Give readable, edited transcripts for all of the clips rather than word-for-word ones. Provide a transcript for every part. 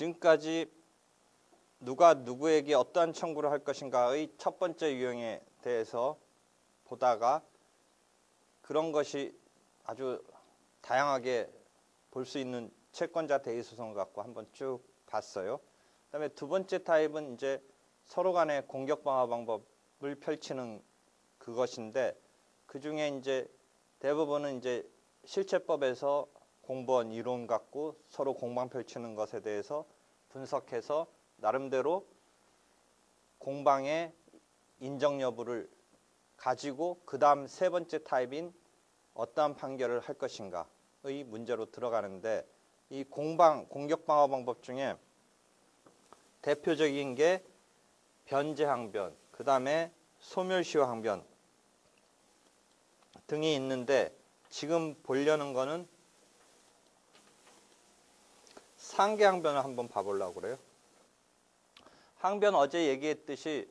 지금까지 누가 누구에게 어떠한 청구를 할 것인가의 첫 번째 유형에 대해서 보다가 그런 것이 아주 다양하게 볼 수 있는 채권자 대의소송을 갖고 한번 쭉 봤어요. 그다음에 두 번째 타입은 이제 서로 간의 공격 방어 방법을 펼치는 그것인데, 그 중에 이제 대부분은 이제 실체법에서 공부한 이론 갖고 서로 공방 펼치는 것에 대해서 분석해서 나름대로 공방의 인정 여부를 가지고 그 다음 세 번째 타입인 어떠한 판결을 할 것인가의 문제로 들어가는데, 이 공격 방어 방법 중에 대표적인 게 변제항변, 그 다음에 소멸시효항변 등이 있는데, 지금 보려는 거는 상계항변을 한번 봐보려고 그래요. 항변 어제 얘기했듯이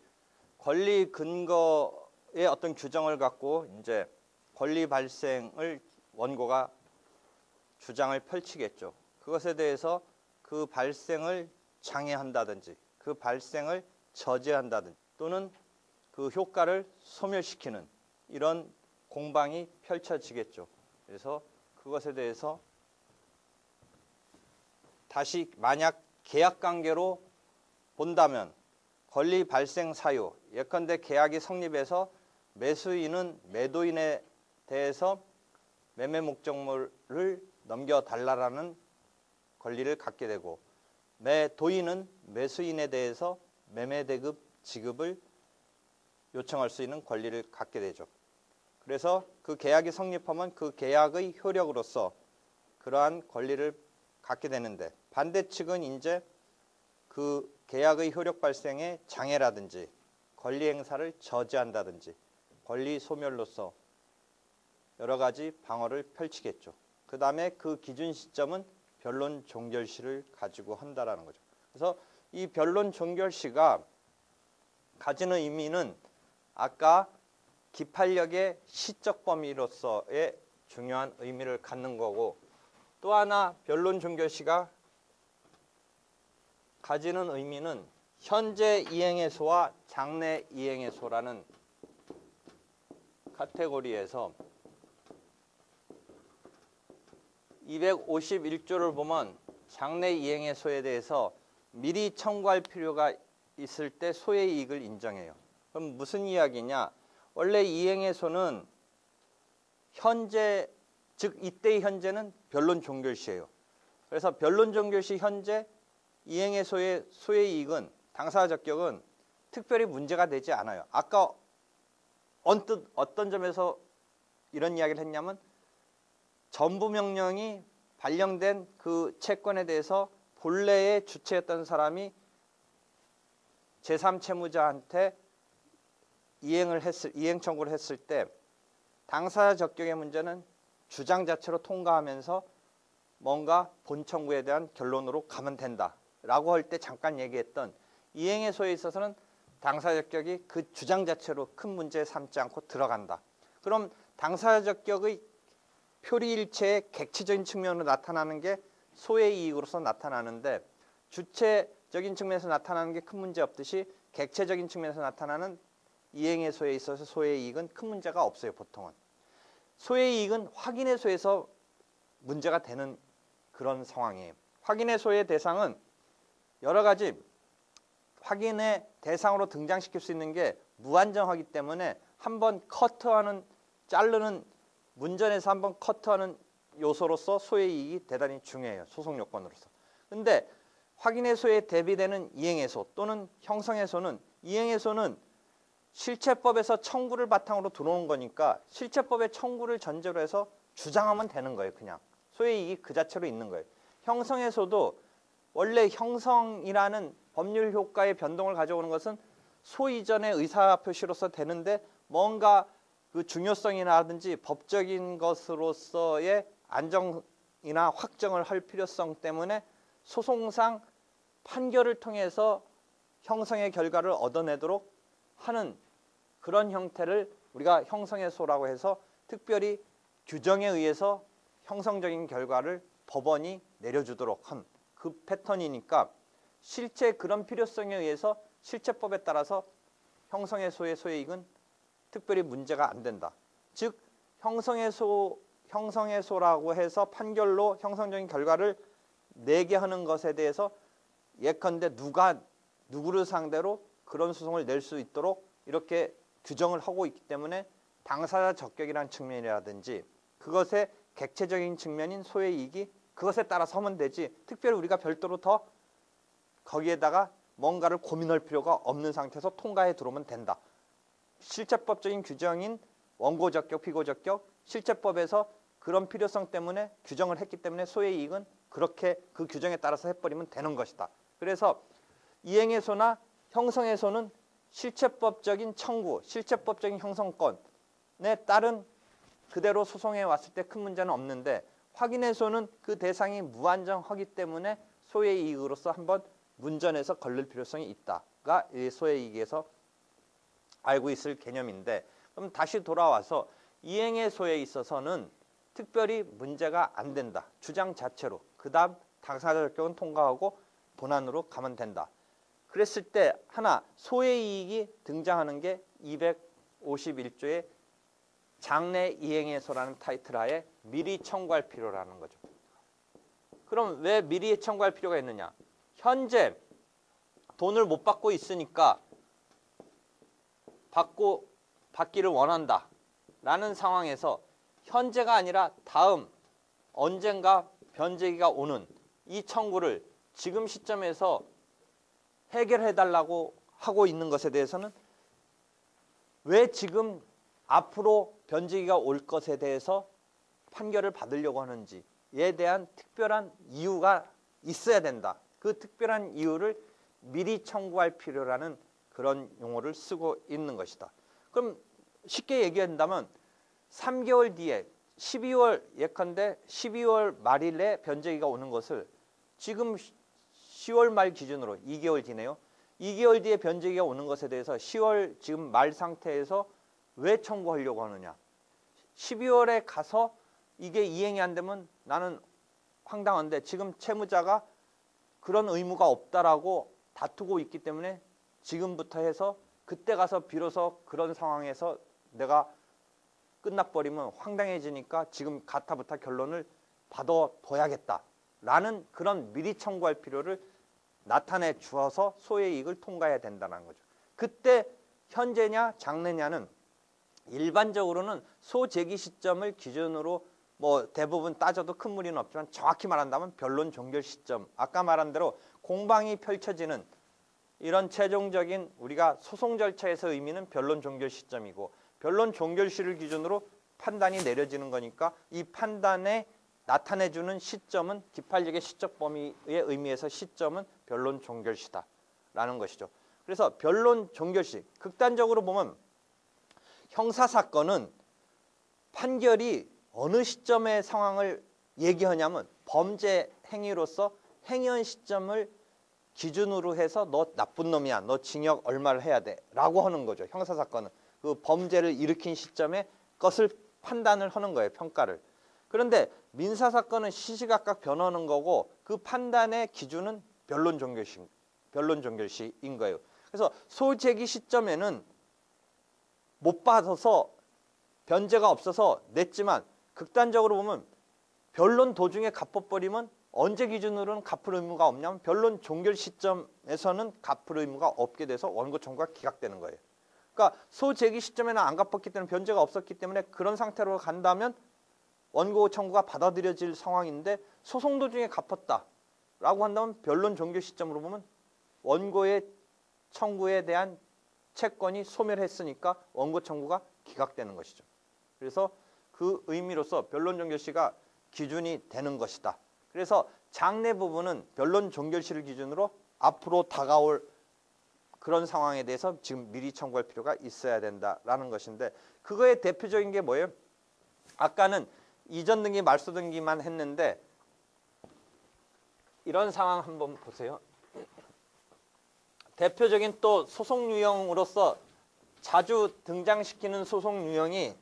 권리 근거의 어떤 규정을 갖고 이제 권리 발생을 원고가 주장을 펼치겠죠. 그것에 대해서 그 발생을 장애한다든지 그 발생을 저지한다든지 또는 그 효과를 소멸시키는 이런 공방이 펼쳐지겠죠. 그래서 그것에 대해서 다시 만약 계약관계로 본다면 권리 발생 사유, 예컨대 계약이 성립해서 매수인은 매도인에 대해서 매매 목적물을 넘겨달라는 권리를 갖게 되고, 매도인은 매수인에 대해서 매매 대급 지급을 요청할 수 있는 권리를 갖게 되죠. 그래서 그 계약이 성립하면 그 계약의 효력으로서 그러한 권리를 갖게 되는데, 반대측은 이제 그 계약의 효력 발생에 장애라든지 권리 행사를 저지한다든지 권리 소멸로서 여러 가지 방어를 펼치겠죠. 그 다음에 그 기준 시점은 변론 종결시를 가지고 한다라는 거죠. 그래서 이 변론 종결시가 가지는 의미는 아까 기판력의 시적 범위로서의 중요한 의미를 갖는 거고, 또 하나 변론 종결시가 가지는 의미는 현재 이행해소와 장래 이행해소라는 카테고리에서 251조를 보면 장래 이행해소에 대해서 미리 청구할 필요가 있을 때 소의 이익을 인정해요. 그럼 무슨 이야기냐? 원래 이행해소는 현재, 즉 이때의 현재는 변론 종결시예요. 그래서 변론 종결시 현재 이행해소의 소의 이익은, 당사 적격은 특별히 문제가 되지 않아요. 아까 언뜻 어떤 점에서 이런 이야기를 했냐면, 전부명령이 발령된 그 채권에 대해서 본래의 주체였던 사람이 제3채무자한테 이행 청구를 했을 때 당사 적격의 문제는 주장 자체로 통과하면서 뭔가 본 청구에 대한 결론으로 가면 된다라고 할 때 잠깐 얘기했던 이행해소에 있어서는 당사 적격이 그 주장 자체로 큰 문제 삼지 않고 들어간다. 그럼 당사 적격의 표리일체의 객체적인 측면으로 나타나는 게 소의 이익으로서 나타나는데, 주체적인 측면에서 나타나는 게 큰 문제 없듯이 객체적인 측면에서 나타나는 이행해소에 있어서 소의 이익은 큰 문제가 없어요. 보통은 소의 이익은 확인해소에서 문제가 되는 그런 상황이에요. 확인해소의 대상은 여러 가지 확인의 대상으로 등장시킬 수 있는 게 무한정하기 때문에 한번 커트하는, 자르는, 문전에서 한번 커트하는 요소로서 소의 이익이 대단히 중요해요. 소송 요건으로서. 근데 확인해소에 대비되는 이행해소 또는 형성해소는, 이행해소는 실체법에서 청구를 바탕으로 들어오는 거니까 실체법의 청구를 전제로 해서 주장하면 되는 거예요. 그냥 소의 이익이 그 자체로 있는 거예요. 형성해소도 원래 형성이라는 법률 효과의 변동을 가져오는 것은 소 이전의 의사표시로서 되는데, 뭔가 그 중요성이라든지 법적인 것으로서의 안정이나 확정을 할 필요성 때문에 소송상 판결을 통해서 형성의 결과를 얻어내도록 하는 그런 형태를 우리가 형성해소라고 해서 특별히 규정에 의해서 형성적인 결과를 법원이 내려주도록 한 그 패턴이니까, 실제 그런 필요성에 의해서 실체법에 따라서 형성해소의 소해이익은 특별히 문제가 안 된다. 즉 형성해소라고 해서 판결로 형성적인 결과를 내게 하는 것에 대해서 예컨대 누가 누구를 상대로 그런 소송을 낼 수 있도록 이렇게 규정을 하고 있기 때문에 당사자 적격이라는 측면이라든지 그것의 객체적인 측면인 소해이익이 그것에 따라서 하면 되지 특별히 우리가 별도로 더 거기에다가 뭔가를 고민할 필요가 없는 상태에서 통과해 들어오면 된다. 실체법적인 규정인 원고적격, 피고적격, 실체법에서 그런 필요성 때문에 규정을 했기 때문에 소해이익은 그렇게 그 규정에 따라서 해버리면 되는 것이다. 그래서 이행해소나 형성해소는 실체법적인 청구, 실체법적인 형성권에 따른 그대로 소송해 왔을 때 큰 문제는 없는데 확인해소는 그 대상이 무한정하기 때문에 소해이익으로서 한번 문전에서 걸릴 필요성이 있다가 이 소해이익에서 알고 있을 개념인데 그럼 다시 돌아와서 이행해소에 있어서는 특별히 문제가 안 된다. 주장 자체로. 그 다음 당사자 적격은 통과하고 본안으로 가면 된다. 그랬을 때 하나 소해이익이 등장하는 게 251조의 장래 이행해소라는 타이틀 하에 미리 청구할 필요라는 거죠. 그럼 왜 미리 청구할 필요가 있느냐? 현재 돈을 못 받고 있으니까 받기를 원한다 라는 상황에서 현재가 아니라 다음 언젠가 변제기가 오는 이 청구를 지금 시점에서 해결해달라고 하고 있는 것에 대해서는 왜 지금 앞으로 변제기가 올 것에 대해서 판결을 받으려고 하는지에 대한 특별한 이유가 있어야 된다. 그 특별한 이유를 미리 청구할 필요라는 그런 용어를 쓰고 있는 것이다. 그럼 쉽게 얘기한다면 3개월 뒤에 12월 예컨대 12월 말일에 변제기가 오는 것을 지금 10월 말 기준으로 2개월 뒤네요. 2개월 뒤에 변제기가 오는 것에 대해서 10월 지금 말 상태에서 왜 청구하려고 하느냐. 12월에 가서 이게 이행이 안 되면 나는 황당한데 지금 채무자가 그런 의무가 없다라고 다투고 있기 때문에 지금부터 해서 그때 가서 비로소 그런 상황에서 내가 끝나버리면 황당해지니까 지금 가타부타 결론을 받아둬야겠다라는 그런 미리 청구할 필요를 나타내 주어서 소해이익을 통과해야 된다는 거죠. 그때 현재냐 장래냐는 일반적으로는 소제기 시점을 기준으로 뭐 대부분 따져도 큰 무리는 없지만 정확히 말한다면 변론 종결 시점 아까 말한 대로 공방이 펼쳐지는 이런 최종적인 우리가 소송 절차에서 의미는 변론 종결 시점이고 변론 종결시를 기준으로 판단이 내려지는 거니까 이 판단에 나타내주는 시점은 기판력의 시적 범위의 의미에서 시점은 변론 종결시다라는 것이죠. 그래서 변론 종결시 극단적으로 보면 형사사건은 판결이 어느 시점의 상황을 얘기하냐면 범죄 행위로서 행위한 시점을 기준으로 해서 너 나쁜 놈이야. 너 징역 얼마를 해야 돼. 라고 하는 거죠. 형사사건은. 그 범죄를 일으킨 시점에 것을 판단을 하는 거예요. 평가를. 그런데 민사사건은 시시각각 변하는 거고 그 판단의 기준은 변론 종결시인 거예요. 그래서 소제기 시점에는 못 받아서 변제가 없어서 냈지만 극단적으로 보면 변론 도중에 갚아버리면 언제 기준으로는 갚을 의무가 없냐면 변론 종결 시점에서는 갚을 의무가 없게 돼서 원고 청구가 기각되는 거예요. 그러니까 소제기 시점에는 안 갚았기 때문에 변제가 없었기 때문에 그런 상태로 간다면 원고 청구가 받아들여질 상황인데 소송 도중에 갚았다라고 한다면 변론 종결 시점으로 보면 원고의 청구에 대한 채권이 소멸했으니까 원고 청구가 기각되는 것이죠. 그래서 그 의미로서 변론 종결시가 기준이 되는 것이다. 그래서 장래 부분은 변론 종결시를 기준으로 앞으로 다가올 그런 상황에 대해서 지금 미리 청구할 필요가 있어야 된다라는 것인데 그거의 대표적인 게 뭐예요? 아까는 이전 등기 말소 등기만 했는데 이런 상황 한번 보세요. 대표적인 또 소송 유형으로서 자주 등장시키는 소송 유형이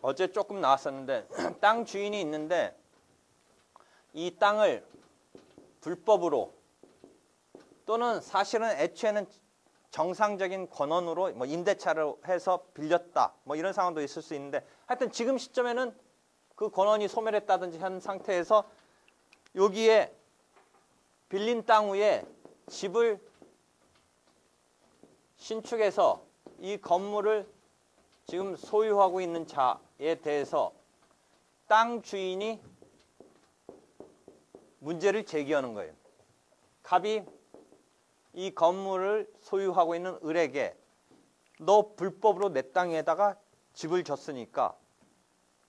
어제 조금 나왔었는데 땅 주인이 있는데 이 땅을 불법으로 또는 사실은 애초에는 정상적인 권한으로 뭐 임대차를 해서 빌렸다 뭐 이런 상황도 있을 수 있는데 하여튼 지금 시점에는 그 권한이 소멸했다든지 한 상태에서 여기에 빌린 땅 위에 집을 신축해서 이 건물을 지금 소유하고 있는 자에 대해서 땅 주인이 문제를 제기하는 거예요. 갑이 이 건물을 소유하고 있는 을에게 너 불법으로 내 땅에다가 집을 졌으니까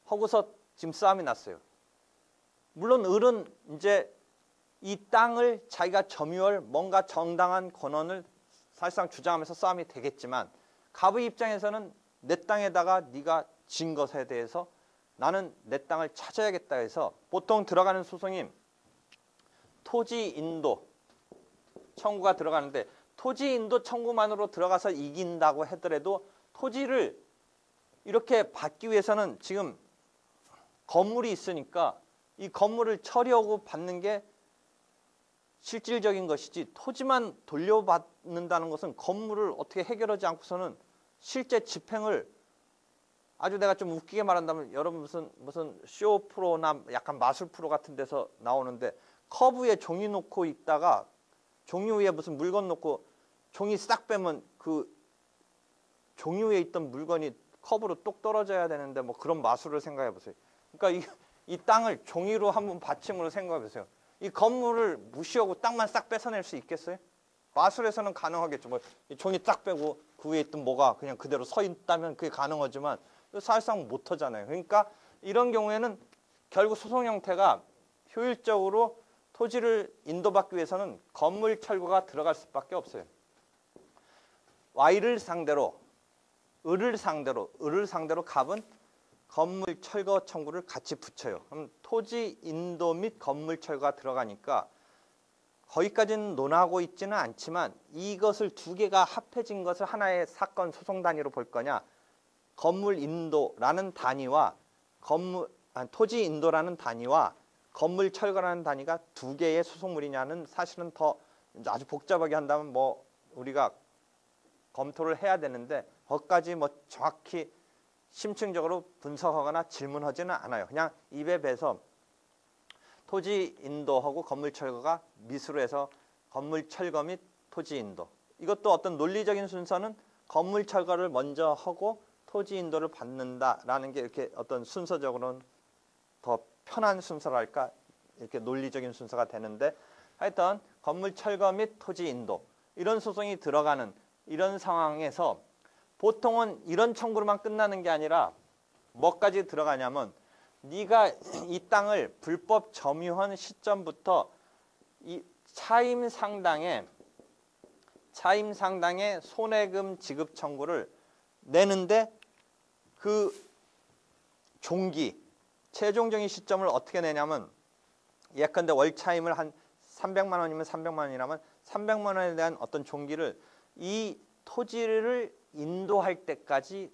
하고서 지금 싸움이 났어요. 물론 을은 이제 이 땅을 자기가 점유할 뭔가 정당한 권한을 사실상 주장하면서 싸움이 되겠지만 갑의 입장에서는 내 땅에다가 네가 진 것에 대해서 나는 내 땅을 찾아야겠다 해서 보통 들어가는 소송이 토지 인도 청구가 들어가는데 토지 인도 청구만으로 들어가서 이긴다고 하더라도 토지를 이렇게 받기 위해서는 지금 건물이 있으니까 이 건물을 처리하고 받는 게 실질적인 것이지 토지만 돌려받는다는 것은 건물을 어떻게 해결하지 않고서는 실제 집행을 아주 내가 좀 웃기게 말한다면 여러분 무슨 쇼 프로나 약간 마술 프로 같은 데서 나오는데 컵 위에 종이 놓고 있다가 종이 위에 무슨 물건 놓고 종이 싹 빼면 그 종이 위에 있던 물건이 컵으로 똑 떨어져야 되는데 뭐 그런 마술을 생각해 보세요. 그러니까 이 땅을 종이로 한번 받침으로 생각해 보세요. 이 건물을 무시하고 땅만 싹 뺏어낼 수 있겠어요? 마술에서는 가능하겠죠. 뭐 종이 딱 빼고 그 위에 있던 뭐가 그냥 그대로 서 있다면 그게 가능하지만 사실상 못 하잖아요. 그러니까 이런 경우에는 결국 소송 형태가 효율적으로 토지를 인도받기 위해서는 건물 철거가 들어갈 수밖에 없어요. Y를 상대로, 을을 상대로 갑은 건물 철거 청구를 같이 붙여요. 그럼 토지 인도 및 건물 철거가 들어가니까 거기까지는 논하고 있지는 않지만 이것을 두 개가 합해진 것을 하나의 사건 소송 단위로 볼 거냐, 건물 인도라는 단위와 토지 인도라는 단위와 건물 철거라는 단위가 두 개의 소송물이냐는 사실은 더 아주 복잡하게 한다면 뭐 우리가 검토를 해야 되는데 거기까지 뭐 정확히 심층적으로 분석하거나 질문하지는 않아요. 그냥 입에 배서 토지 인도하고 건물 철거가 미수로 해서 건물 철거 및 토지 인도. 이것도 어떤 논리적인 순서는 건물 철거를 먼저 하고 토지 인도를 받는다라는 게 이렇게 어떤 순서적으로는 더 편한 순서랄까 이렇게 논리적인 순서가 되는데 하여튼 건물 철거 및 토지 인도 이런 소송이 들어가는 이런 상황에서 보통은 이런 청구로만 끝나는 게 아니라 뭐까지 들어가냐면 네가 이 땅을 불법 점유한 시점부터 이 차임 상당의 손해금 지급 청구를 내는데 그 종기 최종적인 시점을 어떻게 내냐면 예컨대 월 차임을 한 300만 원이면 300만 원이라면 300만 원에 대한 어떤 종기를 이 토지를 인도할 때까지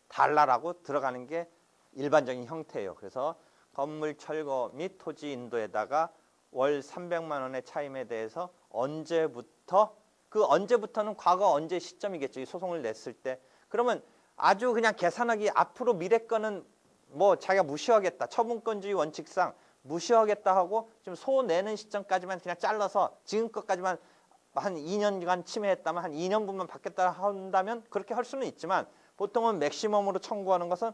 달라라고 들어가는 게 일반적인 형태예요. 그래서 건물 철거 및 토지 인도에다가 월 300만 원의 차임에 대해서 언제부터 그 언제부터는 과거 언제 시점이겠죠. 이 소송을 냈을 때. 그러면 아주 그냥 계산하기 앞으로 미래 거는 뭐 자기가 무시하겠다. 처분권주의 원칙상 무시하겠다 하고 좀 소 내는 시점까지만 그냥 잘라서 지금 것까지만 한 2년간 침해했다면 한 2년분만 받겠다 한다면 그렇게 할 수는 있지만 보통은 맥시멈으로 청구하는 것은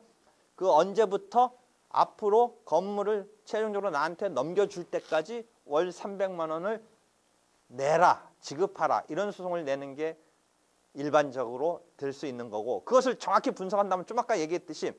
그 언제부터 앞으로 건물을 최종적으로 나한테 넘겨줄 때까지 월 300만 원을 내라, 지급하라 이런 소송을 내는 게 일반적으로 될 수 있는 거고 그것을 정확히 분석한다면 좀 아까 얘기했듯이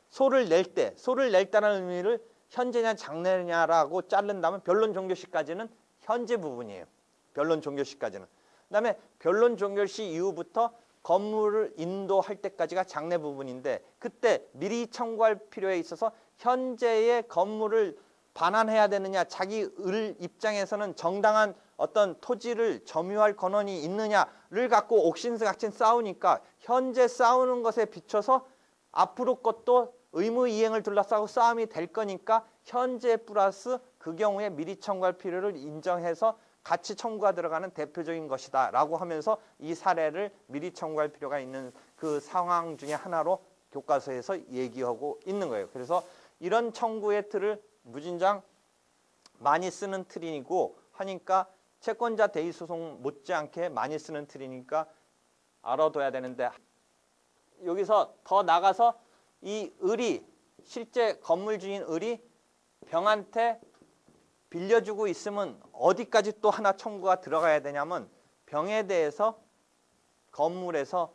소를 낼다는 의미를 현재냐 장래냐라고 자른다면 변론 종결시까지는 현재 부분이에요. 변론 종결시까지는. 그다음에 변론 종결시 이후부터 건물을 인도할 때까지가 장래 부분인데 그때 미리 청구할 필요에 있어서 현재의 건물을 반환해야 되느냐 자기 을 입장에서는 정당한 어떤 토지를 점유할 권한이 있느냐를 갖고 옥신각신 싸우니까 현재 싸우는 것에 비춰서 앞으로 것도 의무 이행을 둘러싸고 싸움이 될 거니까 현재 플러스 그 경우에 미리 청구할 필요를 인정해서 같이 청구가 들어가는 대표적인 것이다 라고 하면서 이 사례를 미리 청구할 필요가 있는 그 상황 중에 하나로 교과서에서 얘기하고 있는 거예요. 그래서 이런 청구의 틀을 무진장 많이 쓰는 틀이고 하니까 채권자 대의 소송 못지않게 많이 쓰는 틀이니까 알아둬야 되는데, 여기서 더 나가서 이 을이, 실제 건물 주인 을이 병한테 빌려주고 있으면 어디까지 또 하나 청구가 들어가야 되냐면, 병에 대해서 건물에서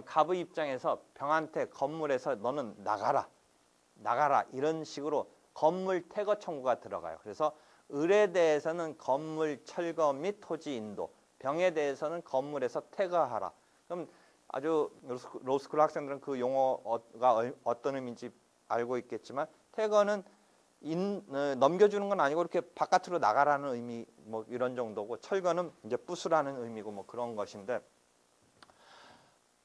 갑의 입장에서 병한테 건물에서 너는 나가라 이런 식으로 건물 퇴거 청구가 들어가요. 그래서 을에 대해서는 건물 철거 및 토지 인도, 병에 대해서는 건물에서 퇴거하라. 그럼 아주 로스쿨 학생들은 그 용어가 어떤 의미인지 알고 있겠지만, 퇴거는 넘겨주는 건 아니고 이렇게 바깥으로 나가라는 의미 뭐 이런 정도고, 철거는 이제 부수라는 의미고 뭐 그런 것인데,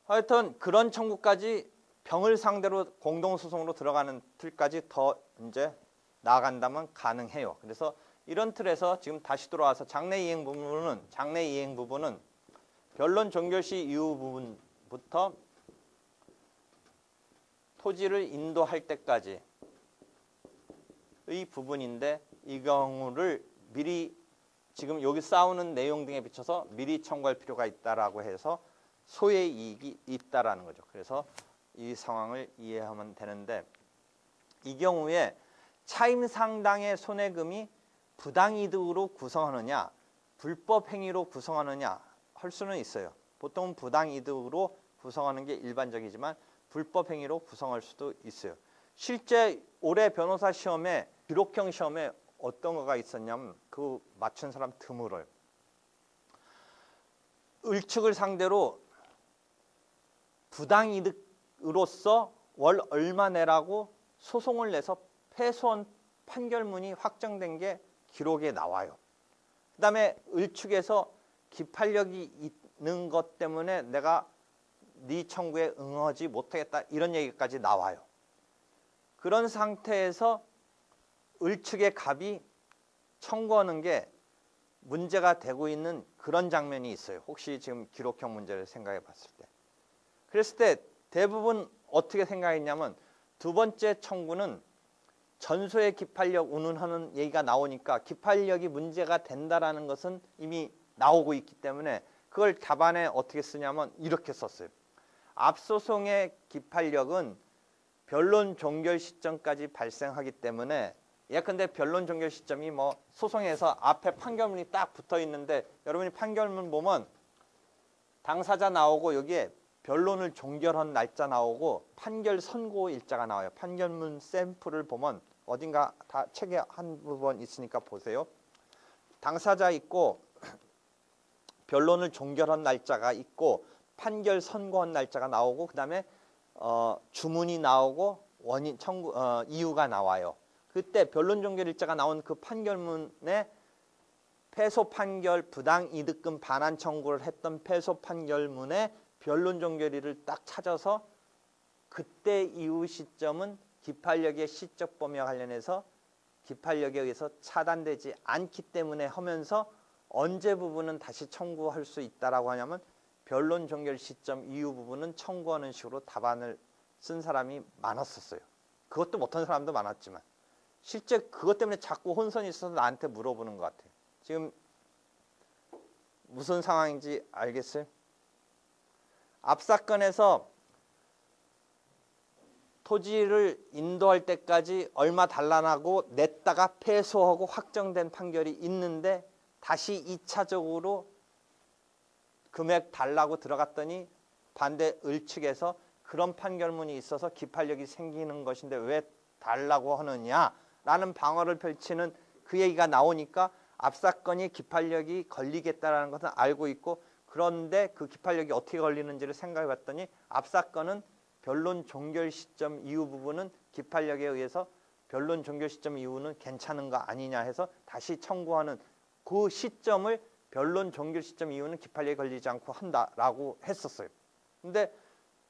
하여튼 그런 청구까지 병을 상대로 공동소송으로 들어가는 틀까지 더 이제 나아간다면 가능해요. 그래서 이런 틀에서 지금 다시 돌아와서 장래 이행 부분은 변론 종결시 이후 부분부터 토지를 인도할 때까지의 부분인데, 이 경우를 미리 지금 여기 싸우는 내용 등에 비춰서 미리 청구할 필요가 있다라고 해서 소의 이익이 있다라는 거죠. 그래서 이 상황을 이해하면 되는데, 이 경우에 차임 상당의 손해금이 부당이득으로 구성하느냐 불법 행위로 구성하느냐 할 수는 있어요. 보통 부당이득으로 구성하는 게 일반적이지만 불법 행위로 구성할 수도 있어요. 실제 올해 변호사 시험에, 기록형 시험에 어떤 거가 있었냐면 그 맞춘 사람 드물어요. 을측을 상대로 부당이득으로서 월 얼마 내라고 소송을 내서 패소한 판결문이 확정된 게 기록에 나와요. 그 다음에 을측에서 기판력이 있는 것 때문에 내가 네 청구에 응하지 못하겠다 이런 얘기까지 나와요. 그런 상태에서 을측의 갑이 청구하는 게 문제가 되고 있는 그런 장면이 있어요. 혹시 지금 기록형 문제를 생각해 봤을 때. 그랬을 때 대부분 어떻게 생각했냐면, 두 번째 청구는 전소의 기판력 운운하는 얘기가 나오니까 기판력이 문제가 된다라는 것은 이미 나오고 있기 때문에 그걸 답안에 어떻게 쓰냐면 이렇게 썼어요. 앞소송의 기판력은 변론 종결 시점까지 발생하기 때문에, 예컨대 변론 종결 시점이 뭐 소송에서 앞에 판결문이 딱 붙어 있는데, 여러분이 판결문 보면 당사자 나오고 여기에 변론을 종결한 날짜 나오고 판결 선고 일자가 나와요. 판결문 샘플을 보면 어딘가 다 책에 한 부분 있으니까 보세요. 당사자 있고 변론을 종결한 날짜가 있고 판결 선고한 날짜가 나오고, 그 다음에 주문이 나오고 원인 청구 이유가 나와요. 그때 변론 종결 일자가 나온 그 판결문에 패소 판결 부당이득금 반환 청구를 했던 패소 판결문에 변론 종결일을 딱 찾아서 그때 이후 시점은 기판력의 시적 범위와 관련해서 기판력에 의해서 차단되지 않기 때문에 하면서 언제 부분은 다시 청구할 수 있다라고 하냐면 변론 종결 시점 이후 부분은 청구하는 식으로 답안을 쓴 사람이 많았었어요. 그것도 못한 사람도 많았지만 실제 그것 때문에 자꾸 혼선이 있어서 나한테 물어보는 것 같아요. 지금 무슨 상황인지 알겠어요? 앞 사건에서 토지를 인도할 때까지 얼마 달라나고 냈다가 패소하고 확정된 판결이 있는데 다시 2차적으로 금액 달라고 들어갔더니 반대 을측에서 그런 판결문이 있어서 기판력이 생기는 것인데 왜 달라고 하느냐라는 방어를 펼치는 그 얘기가 나오니까 앞 사건이 기판력이 걸리겠다라는 것은 알고 있고, 그런데 그 기판력이 어떻게 걸리는지를 생각해 봤더니 앞 사건은 변론 종결 시점 이후 부분은 기판력에 의해서 변론 종결 시점 이후는 괜찮은 거 아니냐 해서 다시 청구하는 그 시점을 변론 종결 시점 이후는 기판력이 걸리지 않고 한다라고 했었어요. 근데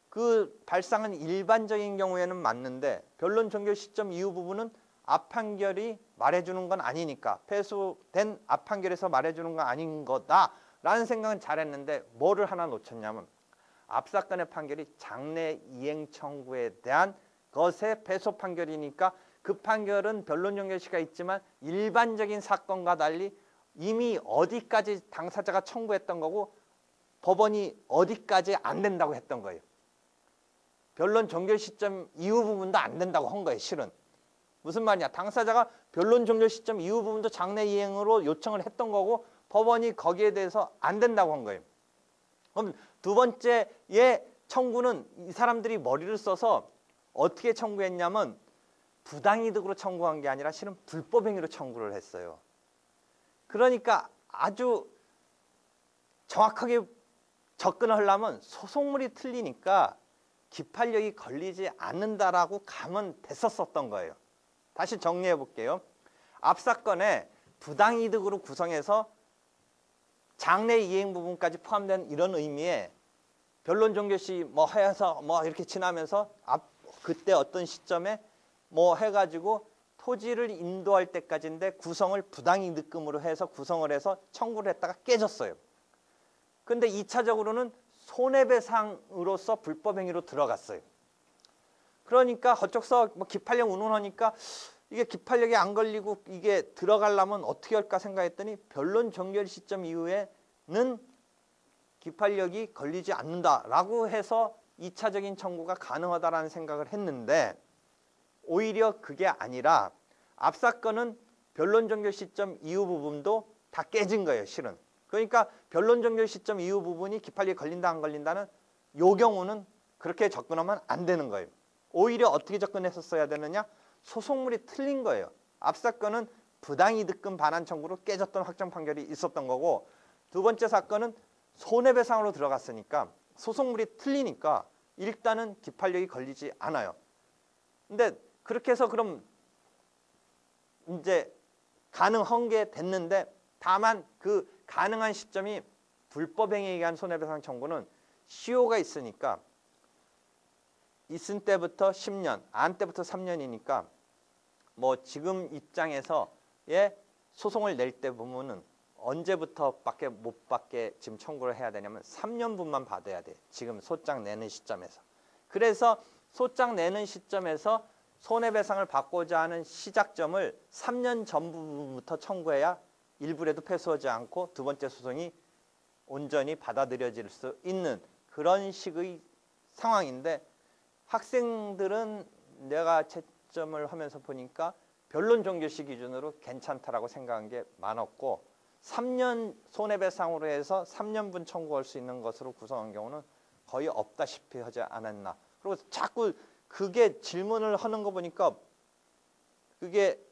그 발상은 일반적인 경우에는 맞는데 변론 종결 시점 이후 부분은 앞판결이 말해주는 건 아니니까 패소된 앞판결에서 말해주는 건 아닌 거다라는 생각은 잘했는데 뭐를 하나 놓쳤냐면 앞사건의 판결이 장래 이행 청구에 대한 것의 패소 판결이니까 그 판결은 변론 종결 시가 있지만 일반적인 사건과 달리 이미 어디까지 당사자가 청구했던 거고 법원이 어디까지 안 된다고 했던 거예요. 변론 종결 시점 이후 부분도 안 된다고 한 거예요. 실은. 무슨 말이냐. 당사자가 변론 종결 시점 이후 부분도 장래 이행으로 요청을 했던 거고 법원이 거기에 대해서 안 된다고 한 거예요. 그럼 두 번째의 청구는 이 사람들이 머리를 써서 어떻게 청구했냐면 부당이득으로 청구한 게 아니라 실은 불법행위로 청구를 했어요. 그러니까 아주 정확하게 접근을 하려면 소송물이 틀리니까 기판력이 걸리지 않는다라고 가면 됐었던 거예요. 다시 정리해 볼게요. 앞 사건에 부당이득으로 구성해서 장래 이행 부분까지 포함된 이런 의미의 변론 종결 시 뭐 해서 뭐 이렇게 지나면서 그때 어떤 시점에 뭐 해가지고 토지를 인도할 때까지인데 구성을 부당이득금으로 해서 구성을 해서 청구를 했다가 깨졌어요. 근데 2차적으로는 손해배상으로서 불법행위로 들어갔어요. 그러니까 어쩌서 뭐 기판력 운운하니까 이게 기판력이 안 걸리고 이게 들어가려면 어떻게 할까 생각했더니 변론 종결 시점 이후에는 기판력이 걸리지 않는다라고 해서 2차적인 청구가 가능하다라는 생각을 했는데 오히려 그게 아니라 앞 사건은 변론 종결 시점 이후 부분도 다 깨진 거예요. 실은. 그러니까 변론 종결 시점 이후 부분이 기판력이 걸린다 안 걸린다는 요 경우는 그렇게 접근하면 안 되는 거예요. 오히려 어떻게 접근했었어야 되느냐? 소송물이 틀린 거예요. 앞 사건은 부당이득금 반환 청구로 깨졌던 확정 판결이 있었던 거고 두 번째 사건은 손해배상으로 들어갔으니까 소송물이 틀리니까 일단은 기판력이 걸리지 않아요. 근데 그렇게 해서 그럼 이제 가능한 게 됐는데 다만 그 가능한 시점이 불법행위에 의한 손해배상 청구는 시효가 있으니까 있은 때부터 10년, 안 때부터 3년이니까 뭐 지금 입장에서의 소송을 낼 때 보면은 언제부터밖에 못 받게 지금 청구를 해야 되냐면 3년분만 받아야 돼. 지금 소장 내는 시점에서. 그래서 소장 내는 시점에서 손해배상을 받고자 하는 시작점을 3년 전부터 청구해야 일부라도 패소하지 않고 두 번째 소송이 온전히 받아들여질 수 있는 그런 식의 상황인데 학생들은 내가 채점을 하면서 보니까 변론 종결 시 기준으로 괜찮다라고 생각한 게 많았고 3년 손해배상으로 해서 3년분 청구할 수 있는 것으로 구성한 경우는 거의 없다시피 하지 않았나. 그리고 자꾸 그게 질문을 하는 거 보니까 그게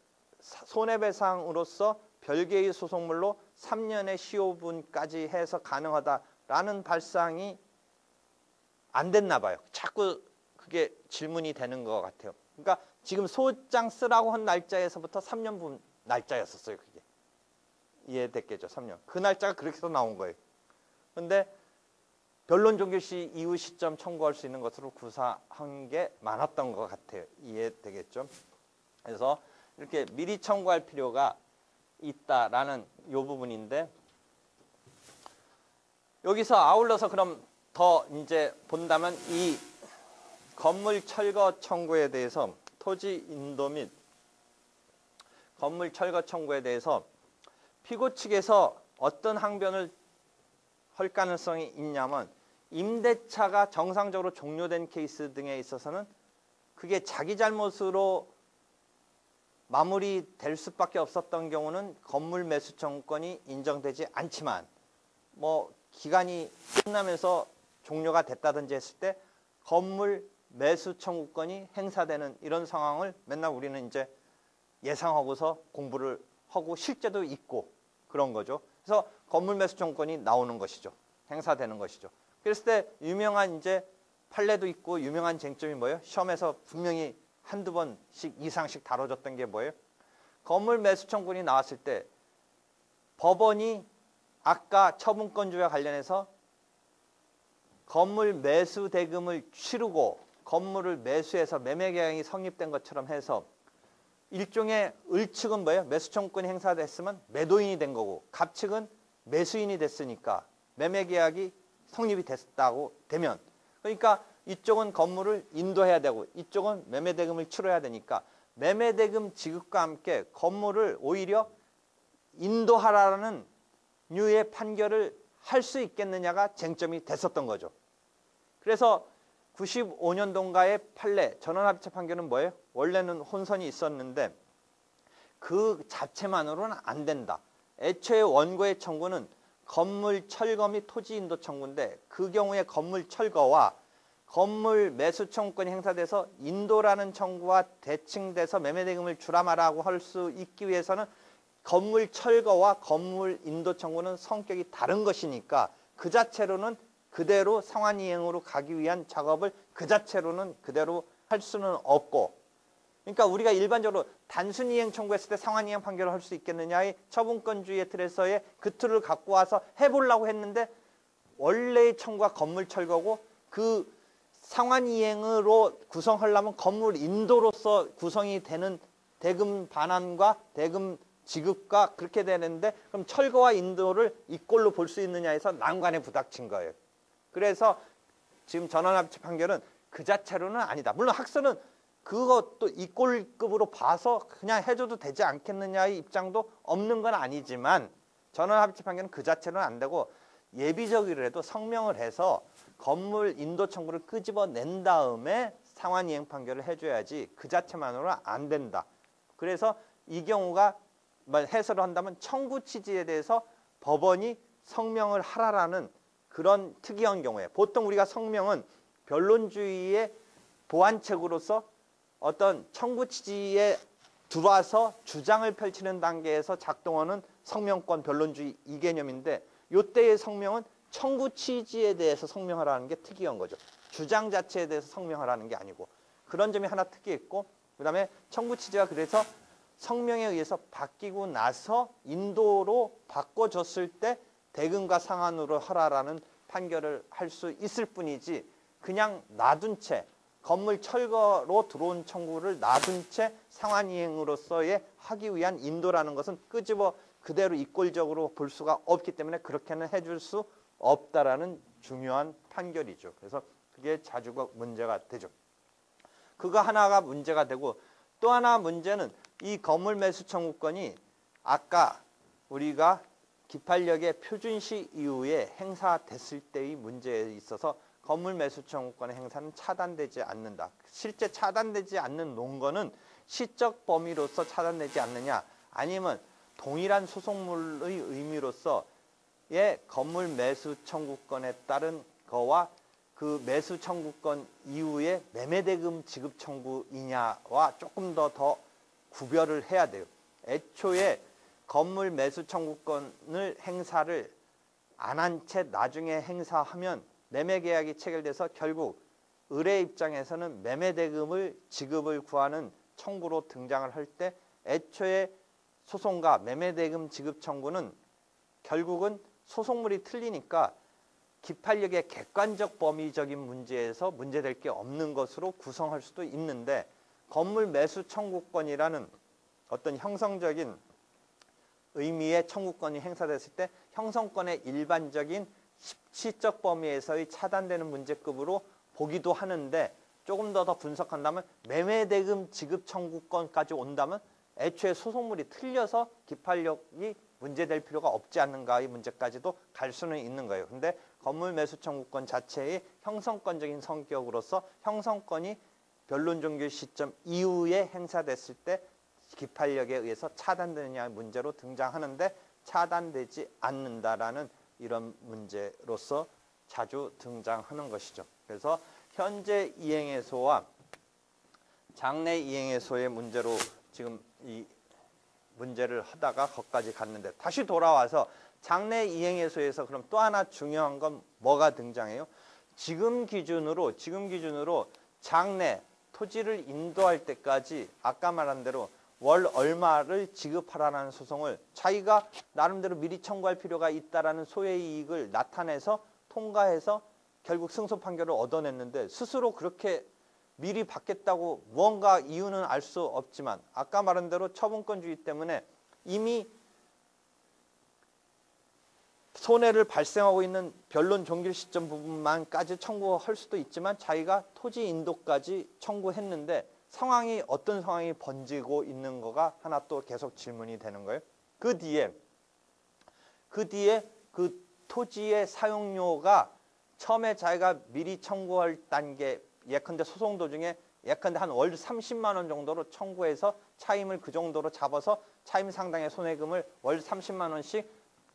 손해배상으로서 별개의 소송물로 3년의 시효분까지 해서 가능하다라는 발상이 안 됐나 봐요. 자꾸 그게 질문이 되는 것 같아요. 그러니까 지금 소장 쓰라고 한 날짜에서부터 3년분 날짜였었어요. 그게. 이해됐겠죠? 3년. 그 날짜가 그렇게 해서 나온 거예요. 그런데 변론 종결 시 이후 시점 청구할 수 있는 것으로 구사한 게 많았던 것 같아요. 이해되겠죠? 그래서 이렇게 미리 청구할 필요가 있다라는 이 부분인데 여기서 아울러서 그럼 더 이제 본다면 이 건물 철거 청구에 대해서 토지 인도 및 건물 철거 청구에 대해서 피고 측에서 어떤 항변을 할 가능성이 있냐면 임대차가 정상적으로 종료된 케이스 등에 있어서는 그게 자기 잘못으로 마무리될 수밖에 없었던 경우는 건물 매수 청구권이 인정되지 않지만 뭐 기간이 끝나면서 종료가 됐다든지 했을 때 건물 매수 청구권이 행사되는 이런 상황을 맨날 우리는 이제 예상하고서 공부를 하고 실제도 있고 그런 거죠. 그래서 건물 매수 청구권이 나오는 것이죠. 행사되는 것이죠. 그랬을 때 유명한 이제 판례도 있고 유명한 쟁점이 뭐예요? 시험에서 분명히 한두 번씩 이상씩 다뤄졌던 게 뭐예요? 건물 매수 청구권이 나왔을 때 법원이 아까 처분권주와 관련해서 건물 매수 대금을 치르고 건물을 매수해서 매매 계약이 성립된 것처럼 해서 일종의 을측은 뭐예요? 매수 청구권이 행사됐으면 매도인이 된 거고 갑측은 매수인이 됐으니까 매매 계약이 성립이 됐다고 되면 그러니까 이쪽은 건물을 인도해야 되고 이쪽은 매매 대금을 치러야 되니까 매매 대금 지급과 함께 건물을 오히려 인도하라는 류의 판결을 할 수 있겠느냐가 쟁점이 됐었던 거죠. 그래서 95년도인가의 판례 전원합의체 판결은 뭐예요? 원래는 혼선이 있었는데 그 자체만으로는 안 된다. 애초에 원고의 청구는 건물 철거 및 토지 인도 청구인데 그 경우에 건물 철거와 건물 매수 청구권이 행사돼서 인도라는 청구와 대칭돼서 매매대금을 주라 마라고 할 수 있기 위해서는 건물 철거와 건물 인도 청구는 성격이 다른 것이니까 그 자체로는 그대로 상환이행으로 가기 위한 작업을 그 자체로는 그대로 할 수는 없고 그러니까 우리가 일반적으로 단순이행 청구했을 때 상환이행 판결을 할 수 있겠느냐의 처분권주의의 틀에서의 그 틀을 갖고 와서 해보려고 했는데 원래의 청구가 건물 철거고 그 상환이행으로 구성하려면 건물 인도로서 구성이 되는 대금 반환과 대금 지급과 그렇게 되는데 그럼 철거와 인도를 이꼴로 볼 수 있느냐 해서 난관에 부닥친 거예요. 그래서 지금 전원합의체 판결은 그 자체로는 아니다. 물론 학설은 그것도 이꼴급으로 봐서 그냥 해줘도 되지 않겠느냐의 입장도 없는 건 아니지만 전원합의체 판결은 그 자체로는 안 되고 예비적이라도 성명을 해서 건물 인도 청구를 끄집어낸 다음에 상환이행 판결을 해줘야지 그 자체만으로는 안 된다. 그래서 이 경우가 해설을 한다면 청구 취지에 대해서 법원이 성명을 하라라는 그런 특이한 경우에 보통 우리가 성명은 변론주의의 보완책으로서 어떤 청구 취지에 들어와서 주장을 펼치는 단계에서 작동하는 성명권 변론주의 이 개념인데 이때의 성명은 청구 취지에 대해서 성명하라는 게 특이한 거죠. 주장 자체에 대해서 성명하라는 게 아니고 그런 점이 하나 특이했고 그다음에 청구 취지가 그래서 성명에 의해서 바뀌고 나서 인도로 바꿔줬을 때 대금과 상환으로 하라라는 판결을 할 수 있을 뿐이지 그냥 놔둔 채 건물 철거로 들어온 청구를 놔둔 채 상환이행으로서의 하기 위한 인도라는 것은 끄집어 그대로 이꼴적으로 볼 수가 없기 때문에 그렇게는 해줄 수 없다라는 중요한 판결이죠. 그래서 그게 자주 문제가 되죠. 그거 하나가 문제가 되고 또 하나 문제는 이 건물 매수 청구권이 아까 우리가 기판력의 표준시 이후에 행사됐을 때의 문제에 있어서 건물 매수 청구권의 행사는 차단되지 않는다. 실제 차단되지 않는 논거는 시적 범위로서 차단되지 않느냐 아니면 동일한 소송물의 의미로서의 건물 매수 청구권에 따른 거와 그 매수 청구권 이후에 매매대금 지급 청구이냐와 조금 더 구별을 해야 돼요. 애초에 건물 매수 청구권을 행사를 안 한 채 나중에 행사하면 매매계약이 체결돼서 결국 의뢰 입장에서는 매매대금을 지급을 구하는 청구로 등장을 할 때 애초에 소송과 매매대금 지급 청구는 결국은 소송물이 틀리니까 기판력의 객관적 범위적인 문제에서 문제될 게 없는 것으로 구성할 수도 있는데 건물 매수 청구권이라는 어떤 형성적인 의미의 청구권이 행사됐을 때 형성권의 일반적인 시적 범위에서의 차단되는 문제급으로 보기도 하는데 조금 더 분석한다면 매매대금 지급 청구권까지 온다면 애초에 소송물이 틀려서 기판력이 문제될 필요가 없지 않는가의 문제까지도 갈 수는 있는 거예요. 근데 건물 매수 청구권 자체의 형성권적인 성격으로서 형성권이 변론 종결 시점 이후에 행사됐을 때 기판력에 의해서 차단되느냐의 문제로 등장하는데 차단되지 않는다라는 이런 문제로서 자주 등장하는 것이죠. 그래서 현재 이행해소와 장래 이행해소의 문제로 지금 이 문제를 하다가 거기까지 갔는데 다시 돌아와서 장래 이행해소에서 그럼 또 하나 중요한 건 뭐가 등장해요? 지금 기준으로 장래 토지를 인도할 때까지 아까 말한 대로 월 얼마를 지급하라는 소송을 자기가 나름대로 미리 청구할 필요가 있다라는 소외이익을 나타내서 통과해서 결국 승소 판결을 얻어냈는데 스스로 그렇게 미리 받겠다고 무언가 이유는 알 수 없지만 아까 말한 대로 처분권주의 때문에 이미 손해를 발생하고 있는 변론 종결 시점 부분만까지 청구할 수도 있지만 자기가 토지 인도까지 청구했는데 상황이 어떤 상황이 번지고 있는 거가 하나 또 계속 질문이 되는 거예요. 그 뒤에 그 토지의 사용료가 처음에 자기가 미리 청구할 단계 예컨대 소송 도중에 예컨대 한 월 30만 원 정도로 청구해서 차임을 그 정도로 잡아서 차임 상당의 손해금을 월 30만 원씩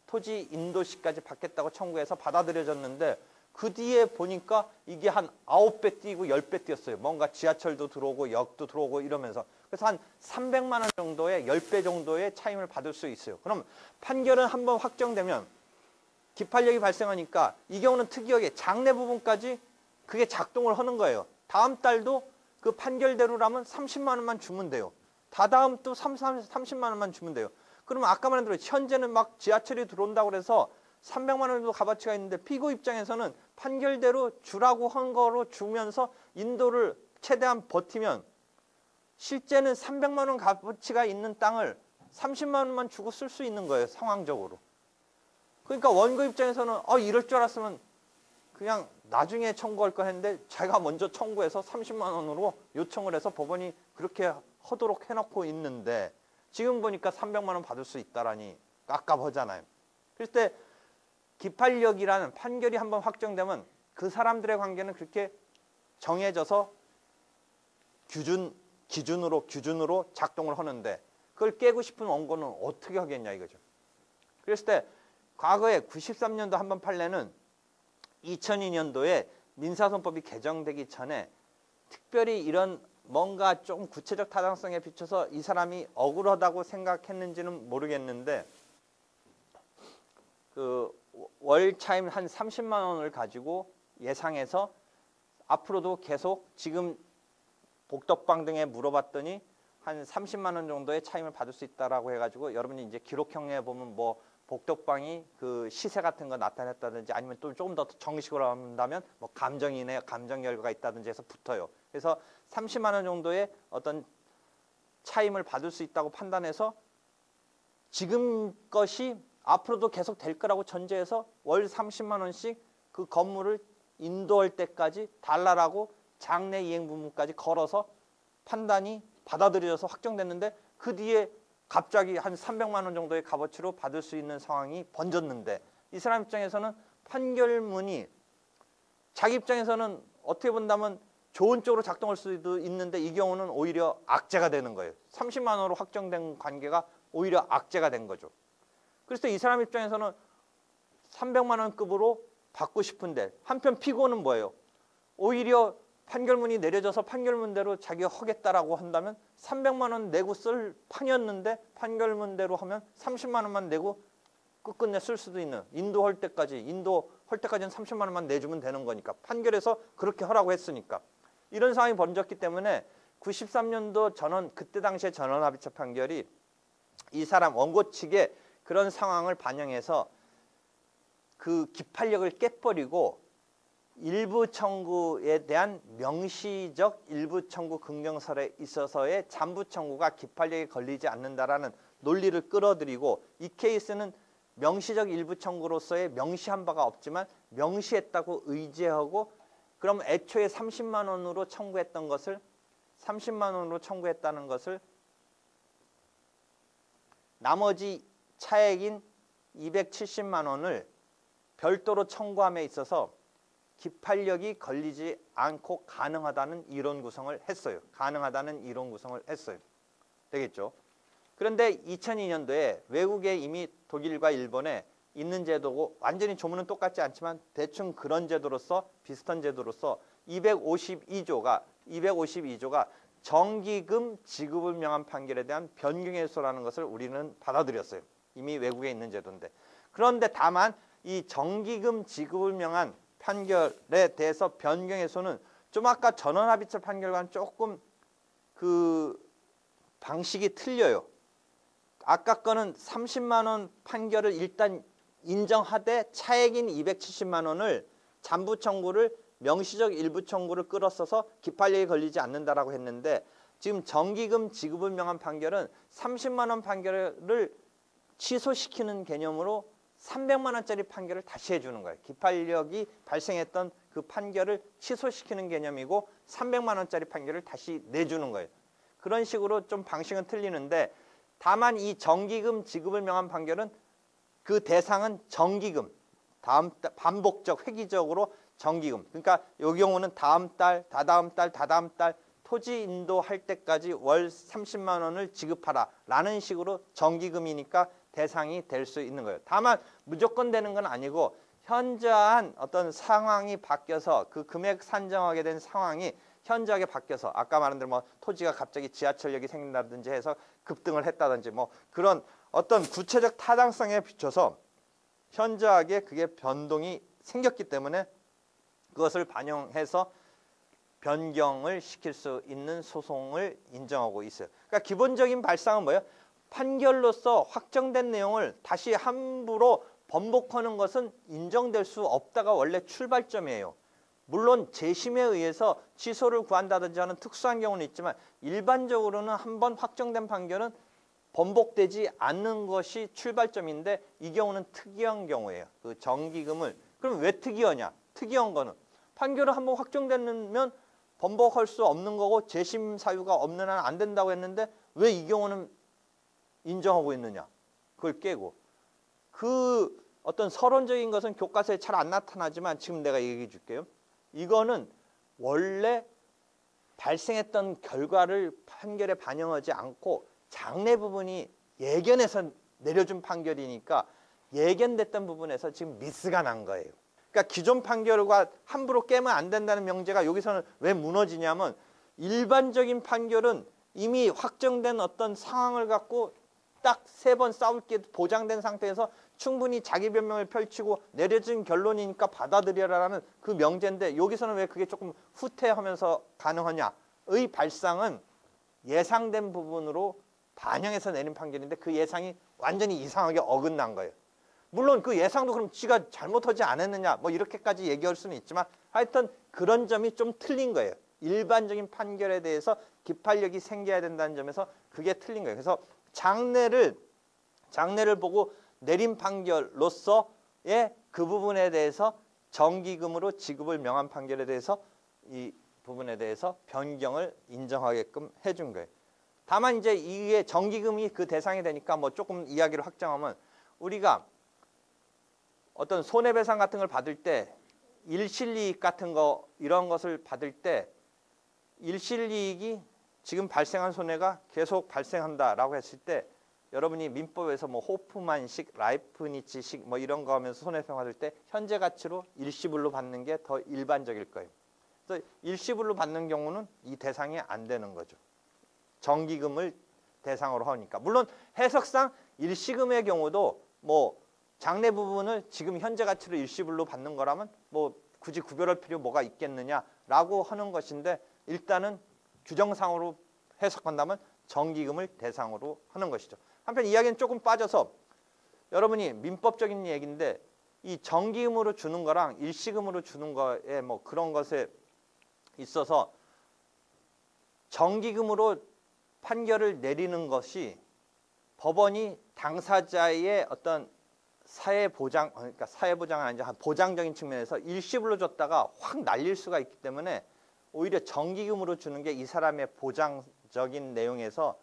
토지 인도시까지 받겠다고 청구해서 받아들여졌는데 그 뒤에 보니까 이게 한 9배 뛰고 10배 뛰었어요. 뭔가 지하철도 들어오고 역도 들어오고 이러면서. 그래서 한 300만 원 정도의 10배 정도의 차임을 받을 수 있어요. 그럼 판결은 한번 확정되면 기판력이 발생하니까 이 경우는 특이하게 장래 부분까지 그게 작동을 하는 거예요. 다음 달도 그 판결대로라면 30만 원만 주면 돼요. 다다음 또 30만 원만 주면 돼요. 그러면 아까 말한 대로 현재는 막 지하철이 들어온다고 그래서 300만 원도 값어치가 있는데 피고 입장에서는 판결대로 주라고 한 거로 주면서 인도를 최대한 버티면 실제는 300만 원 값어치가 있는 땅을 30만 원만 주고 쓸 수 있는 거예요. 상황적으로. 그러니까 원고 입장에서는 이럴 줄 알았으면 그냥 나중에 청구할 거 했는데 자기가 먼저 청구해서 30만 원으로 요청을 해서 법원이 그렇게 하도록 해놓고 있는데 지금 보니까 300만 원 받을 수 있다라니 깝깝하잖아요. 그럴 때 기판력이라는 판결이 한번 확정되면 그 사람들의 관계는 그렇게 정해져서 기준으로 작동을 하는데 그걸 깨고 싶은 원고는 어떻게 하겠냐 이거죠. 그랬을 때 과거에 93년도 한번 판례는 2002년도에 민사소송법이 개정되기 전에 특별히 이런 뭔가 좀 구체적 타당성에 비춰서 이 사람이 억울하다고 생각했는지는 모르겠는데 그 월 차임 한 30만 원을 가지고 예상해서 앞으로도 계속 지금 복덕방 등에 물어봤더니 한 30만 원 정도의 차임을 받을 수 있다라고 해가지고 여러분이 이제 기록형에 보면 뭐 복덕방이 그 시세 같은 거 나타냈다든지 아니면 또 조금 더 정식으로 한다면 뭐 감정이네 감정 결과가 있다든지 해서 붙어요. 그래서 30만 원 정도의 어떤 차임을 받을 수 있다고 판단해서 지금 것이 앞으로도 계속 될 거라고 전제해서 월 30만 원씩 그 건물을 인도할 때까지 달라라고 장래 이행 부분까지 걸어서 판단이 받아들여져서 확정됐는데 그 뒤에 갑자기 한 300만 원 정도의 값어치로 받을 수 있는 상황이 번졌는데 이 사람 입장에서는 판결문이 자기 입장에서는 어떻게 본다면 좋은 쪽으로 작동할 수도 있는데 이 경우는 오히려 악재가 되는 거예요. 30만 원으로 확정된 관계가 오히려 악재가 된 거죠. 그래서 이 사람 입장에서는 300만 원급으로 받고 싶은데 한편 피고는 뭐예요? 오히려 판결문이 내려져서 판결문대로 자기가 하겠다라고 한다면 300만 원 내고 쓸 판이었는데 판결문대로 하면 30만 원만 내고 끝끝내 쓸 수도 있는 인도할 때까지는 30만 원만 내주면 되는 거니까 판결에서 그렇게 하라고 했으니까 이런 상황이 번졌기 때문에 93년도 전원 그때 당시에 전원합의체 판결이 이 사람 원고 측에 그런 상황을 반영해서 그 기판력을 깨버리고 일부 청구에 대한 명시적 일부 청구 긍정설에 있어서의 잠부 청구가 기판력에 걸리지 않는다라는 논리를 끌어들이고 이 케이스는 명시적 일부 청구로서의 명시한 바가 없지만 명시했다고 의지하고 그럼 애초에 30만 원으로 청구했던 것을 30만 원으로 청구했다는 것을 나머지 차액인 270만 원을 별도로 청구함에 있어서 기판력이 걸리지 않고 가능하다는 이론 구성을 했어요. 되겠죠? 그런데 2002년도에 외국에 이미 독일과 일본에 있는 제도고 완전히 조문은 똑같지 않지만 대충 그런 제도로서 비슷한 제도로서 252조가 정기금 지급을 명한 판결에 대한 변경해소라는 것을 우리는 받아들였어요. 이미 외국에 있는 제도인데. 그런데 다만 이 정기금 지급을 명한 판결에 대해서 변경해소는 좀 아까 전원합의체 판결과는 조금 그 방식이 틀려요. 아까 거는 30만 원 판결을 일단 인정하되 차액인 270만 원을 잠부 청구를 명시적 일부 청구를 끌었어서 기판력이 걸리지 않는다라고 했는데 지금 정기금 지급을 명한 판결은 30만 원 판결을 취소시키는 개념으로 300만 원짜리 판결을 다시 해주는 거예요. 기판력이 발생했던 그 판결을 취소시키는 개념이고 300만 원짜리 판결을 다시 내주는 거예요. 그런 식으로 좀 방식은 틀리는데 다만 이 정기금 지급을 명한 판결은 그 대상은 정기금, 반복적, 획기적으로 정기금. 그러니까 이 경우는 다음 달, 다다음 달, 다다음 달 토지 인도할 때까지 월 30만 원을 지급하라 라는 식으로 정기금이니까 대상이 될 수 있는 거예요. 다만 무조건 되는 건 아니고 현저한 어떤 상황이 바뀌어서 그 금액 산정하게 된 상황이 현저하게 바뀌어서 아까 말한 대로 뭐 토지가 갑자기 지하철역이 생긴다든지 해서 급등을 했다든지 뭐 그런 어떤 구체적 타당성에 비춰서 현저하게 그게 변동이 생겼기 때문에 그것을 반영해서 변경을 시킬 수 있는 소송을 인정하고 있어요. 그러니까 기본적인 발상은 뭐예요? 판결로서 확정된 내용을 다시 함부로 번복하는 것은 인정될 수 없다가 원래 출발점이에요. 물론 재심에 의해서 취소를 구한다든지 하는 특수한 경우는 있지만 일반적으로는 한번 확정된 판결은 번복되지 않는 것이 출발점인데 이 경우는 특이한 경우예요. 그 정기금을. 그럼 왜 특이하냐? 특이한 거는 판결을 한번 확정되면 번복할 수 없는 거고 재심 사유가 없는 한 안 된다고 했는데 왜 이 경우는 인정하고 있느냐? 그걸 깨고 그 어떤 서론적인 것은 교과서에 잘 안 나타나지만 지금 내가 얘기해 줄게요. 이거는 원래 발생했던 결과를 판결에 반영하지 않고 장래 부분이 예견해서 내려준 판결이니까 예견됐던 부분에서 지금 미스가 난 거예요. 그러니까 기존 판결과 함부로 깨면 안 된다는 명제가 여기서는 왜 무너지냐면 일반적인 판결은 이미 확정된 어떤 상황을 갖고 딱 3번 싸울 게 보장된 상태에서 충분히 자기 변명을 펼치고 내려진 결론이니까 받아들여라라는 그 명제인데 여기서는 왜 그게 조금 후퇴하면서 가능하냐의 발상은 예상된 부분으로 반영해서 내린 판결인데 그 예상이 완전히 이상하게 어긋난 거예요. 물론 그 예상도 그럼 지가 잘못하지 않았느냐 뭐 이렇게까지 얘기할 수는 있지만 하여튼 그런 점이 좀 틀린 거예요. 일반적인 판결에 대해서 기판력이 생겨야 된다는 점에서 그게 틀린 거예요. 그래서 장래를 보고 내린 판결로서의 그 부분에 대해서 정기금으로 지급을 명한 판결에 대해서 이 부분에 대해서 변경을 인정하게끔 해준 거예요. 다만 이제 이게 정기금이 그 대상이 되니까 뭐 조금 이야기를 확장하면 우리가 어떤 손해배상 같은 걸 받을 때 일실이익 같은 거 이런 것을 받을 때 일실이익이 지금 발생한 손해가 계속 발생한다라고 했을 때 여러분이 민법에서 뭐 호프만식, 라이프니츠식 뭐 이런 거 하면서 손해배상 받을 때 현재 가치로 일시불로 받는 게 더 일반적일 거예요. 그래서 일시불로 받는 경우는 이 대상이 안 되는 거죠. 정기금을 대상으로 하니까. 물론 해석상 일시금의 경우도 뭐 장래 부분을 지금 현재 가치로 일시불로 받는 거라면 뭐 굳이 구별할 필요 뭐가 있겠느냐라고 하는 것인데 일단은 규정상으로 해석한다면 정기금을 대상으로 하는 것이죠. 한편 이야기는 조금 빠져서 여러분이 민법적인 얘기인데 이 정기금으로 주는 거랑 일시금으로 주는 거에 뭐 그런 것에 있어서 정기금으로 판결을 내리는 것이 법원이 당사자의 어떤 사회보장, 그러니까 사회보장은 아니죠. 보장적인 측면에서 일시불로 줬다가 확 날릴 수가 있기 때문에 오히려 정기금으로 주는 게 이 사람의 보장적인 내용에서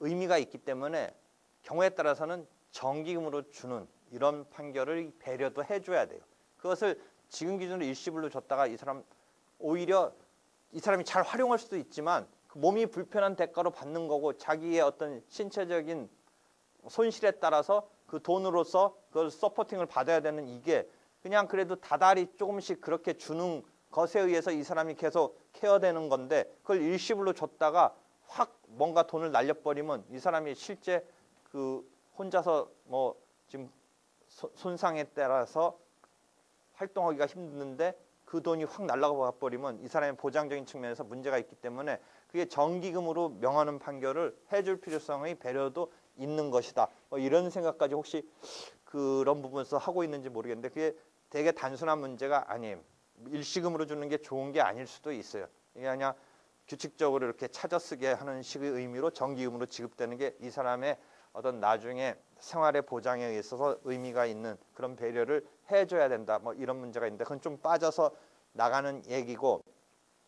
의미가 있기 때문에 경우에 따라서는 정기금으로 주는 이런 판결을 배려도 해줘야 돼요. 그것을 지금 기준으로 일시불로 줬다가 이 사람 오히려 이 사람이 잘 활용할 수도 있지만 몸이 불편한 대가로 받는 거고 자기의 어떤 신체적인 손실에 따라서 그 돈으로서 그걸 서포팅을 받아야 되는 이게 그냥 그래도 다달이 조금씩 그렇게 주는 것에 의해서 이 사람이 계속 케어되는 건데 그걸 일시불로 줬다가 확 뭔가 돈을 날려버리면 이 사람이 실제 그 혼자서 뭐 지금 손상에 따라서 활동하기가 힘든데 그 돈이 확 날아가 버리면 이 사람의 보장적인 측면에서 문제가 있기 때문에 그게 정기금으로 명하는 판결을 해줄 필요성의 배려도 있는 것이다. 뭐 이런 생각까지 혹시 그런 부분에서 하고 있는지 모르겠는데 그게 되게 단순한 문제가 아니에요. 일시금으로 주는 게 좋은 게 아닐 수도 있어요. 이게 그냥 규칙적으로 이렇게 찾아 쓰게 하는 식의 의미로 정기금으로 지급되는 게 이 사람의 어떤 나중에 생활의 보장에 있어서 의미가 있는 그런 배려를 해줘야 된다. 뭐 이런 문제가 있는데 그건 좀 빠져서 나가는 얘기고,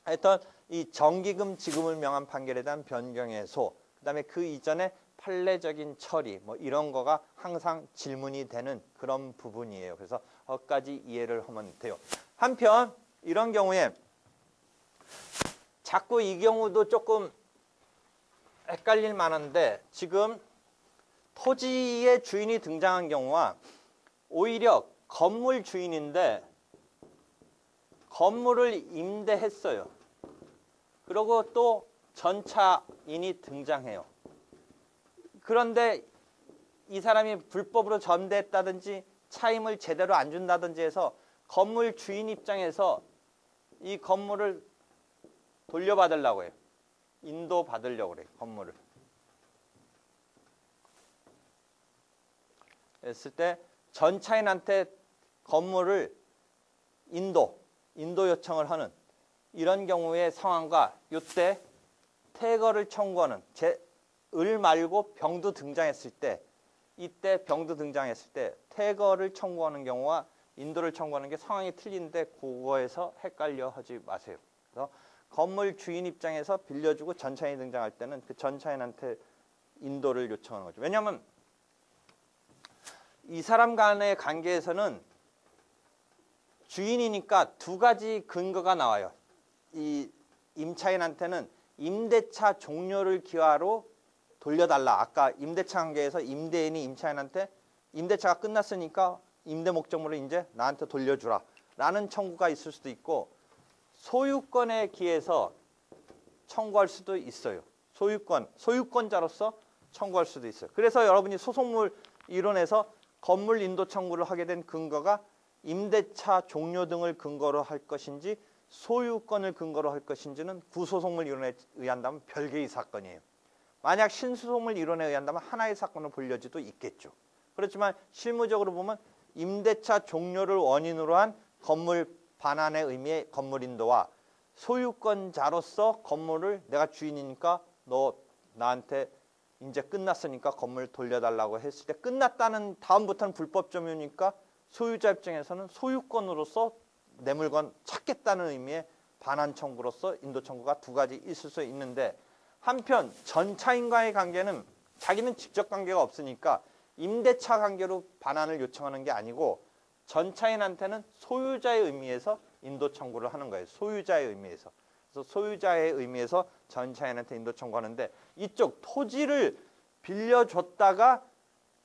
하여튼 이 정기금 지급을 명한 판결에 대한 변경해소, 그다음에 그 이전에 판례적인 처리 뭐 이런 거가 항상 질문이 되는 그런 부분이에요. 그래서 거기까지 이해를 하면 돼요. 한편 이런 경우에 자꾸 이 경우도 조금 헷갈릴 만한데, 지금 토지의 주인이 등장한 경우와 오히려 건물 주인인데 건물을 임대했어요. 그리고 또 전차인이 등장해요. 그런데 이 사람이 불법으로 전대했다든지 차임을 제대로 안 준다든지 해서 건물 주인 입장에서 이 건물을 돌려받으려고 해요. 인도받으려고 그래요. 건물을. 했을 때 전차인한테 건물을 인도 요청을 하는 이런 경우의 상황과 이때 퇴거를 청구하는 을 말고 병도 등장했을 때, 이때 병도 등장했을 때 퇴거를 청구하는 경우와 인도를 청구하는 게 상황이 틀린데 그거에서 헷갈려 하지 마세요. 그래서 건물 주인 입장에서 빌려주고 전차인이 등장할 때는 그 전차인한테 인도를 요청하는 거죠. 왜냐하면 이 사람 간의 관계에서는 주인이니까 두 가지 근거가 나와요. 이 임차인한테는 임대차 종료를 기하로 돌려달라. 아까 임대차 관계에서 임대인이 임차인한테 임대차가 끝났으니까 임대 목적물을 이제 나한테 돌려주라 라는 청구가 있을 수도 있고, 소유권에 기해서 청구할 수도 있어요. 소유권자로서 청구할 수도 있어요. 그래서 여러분이 소송물 이론에서 건물 인도 청구를 하게 된 근거가 임대차 종료 등을 근거로 할 것인지 소유권을 근거로 할 것인지는 구소송물 이론에 의한다면 별개의 사건이에요. 만약 신수소송물 이론에 의한다면 하나의 사건을 불려지도 있겠죠. 그렇지만 실무적으로 보면 임대차 종료를 원인으로 한 건물 반환의 의미의 건물 인도와 소유권자로서 건물을 내가 주인이니까 너 나한테 이제 끝났으니까 건물 돌려달라고 했을 때 끝났다는 다음부터는 불법 점유니까 소유자 입장에서는 소유권으로서 내 물건 찾겠다는 의미의 반환 청구로서 인도 청구가 두 가지 있을 수 있는데, 한편 전차인과의 관계는 자기는 직접 관계가 없으니까 임대차 관계로 반환을 요청하는 게 아니고 전차인한테는 소유자의 의미에서 인도 청구를 하는 거예요. 소유자의 의미에서. 그래서 소유자의 의미에서 전차인한테 인도 청구하는데, 이쪽 토지를 빌려줬다가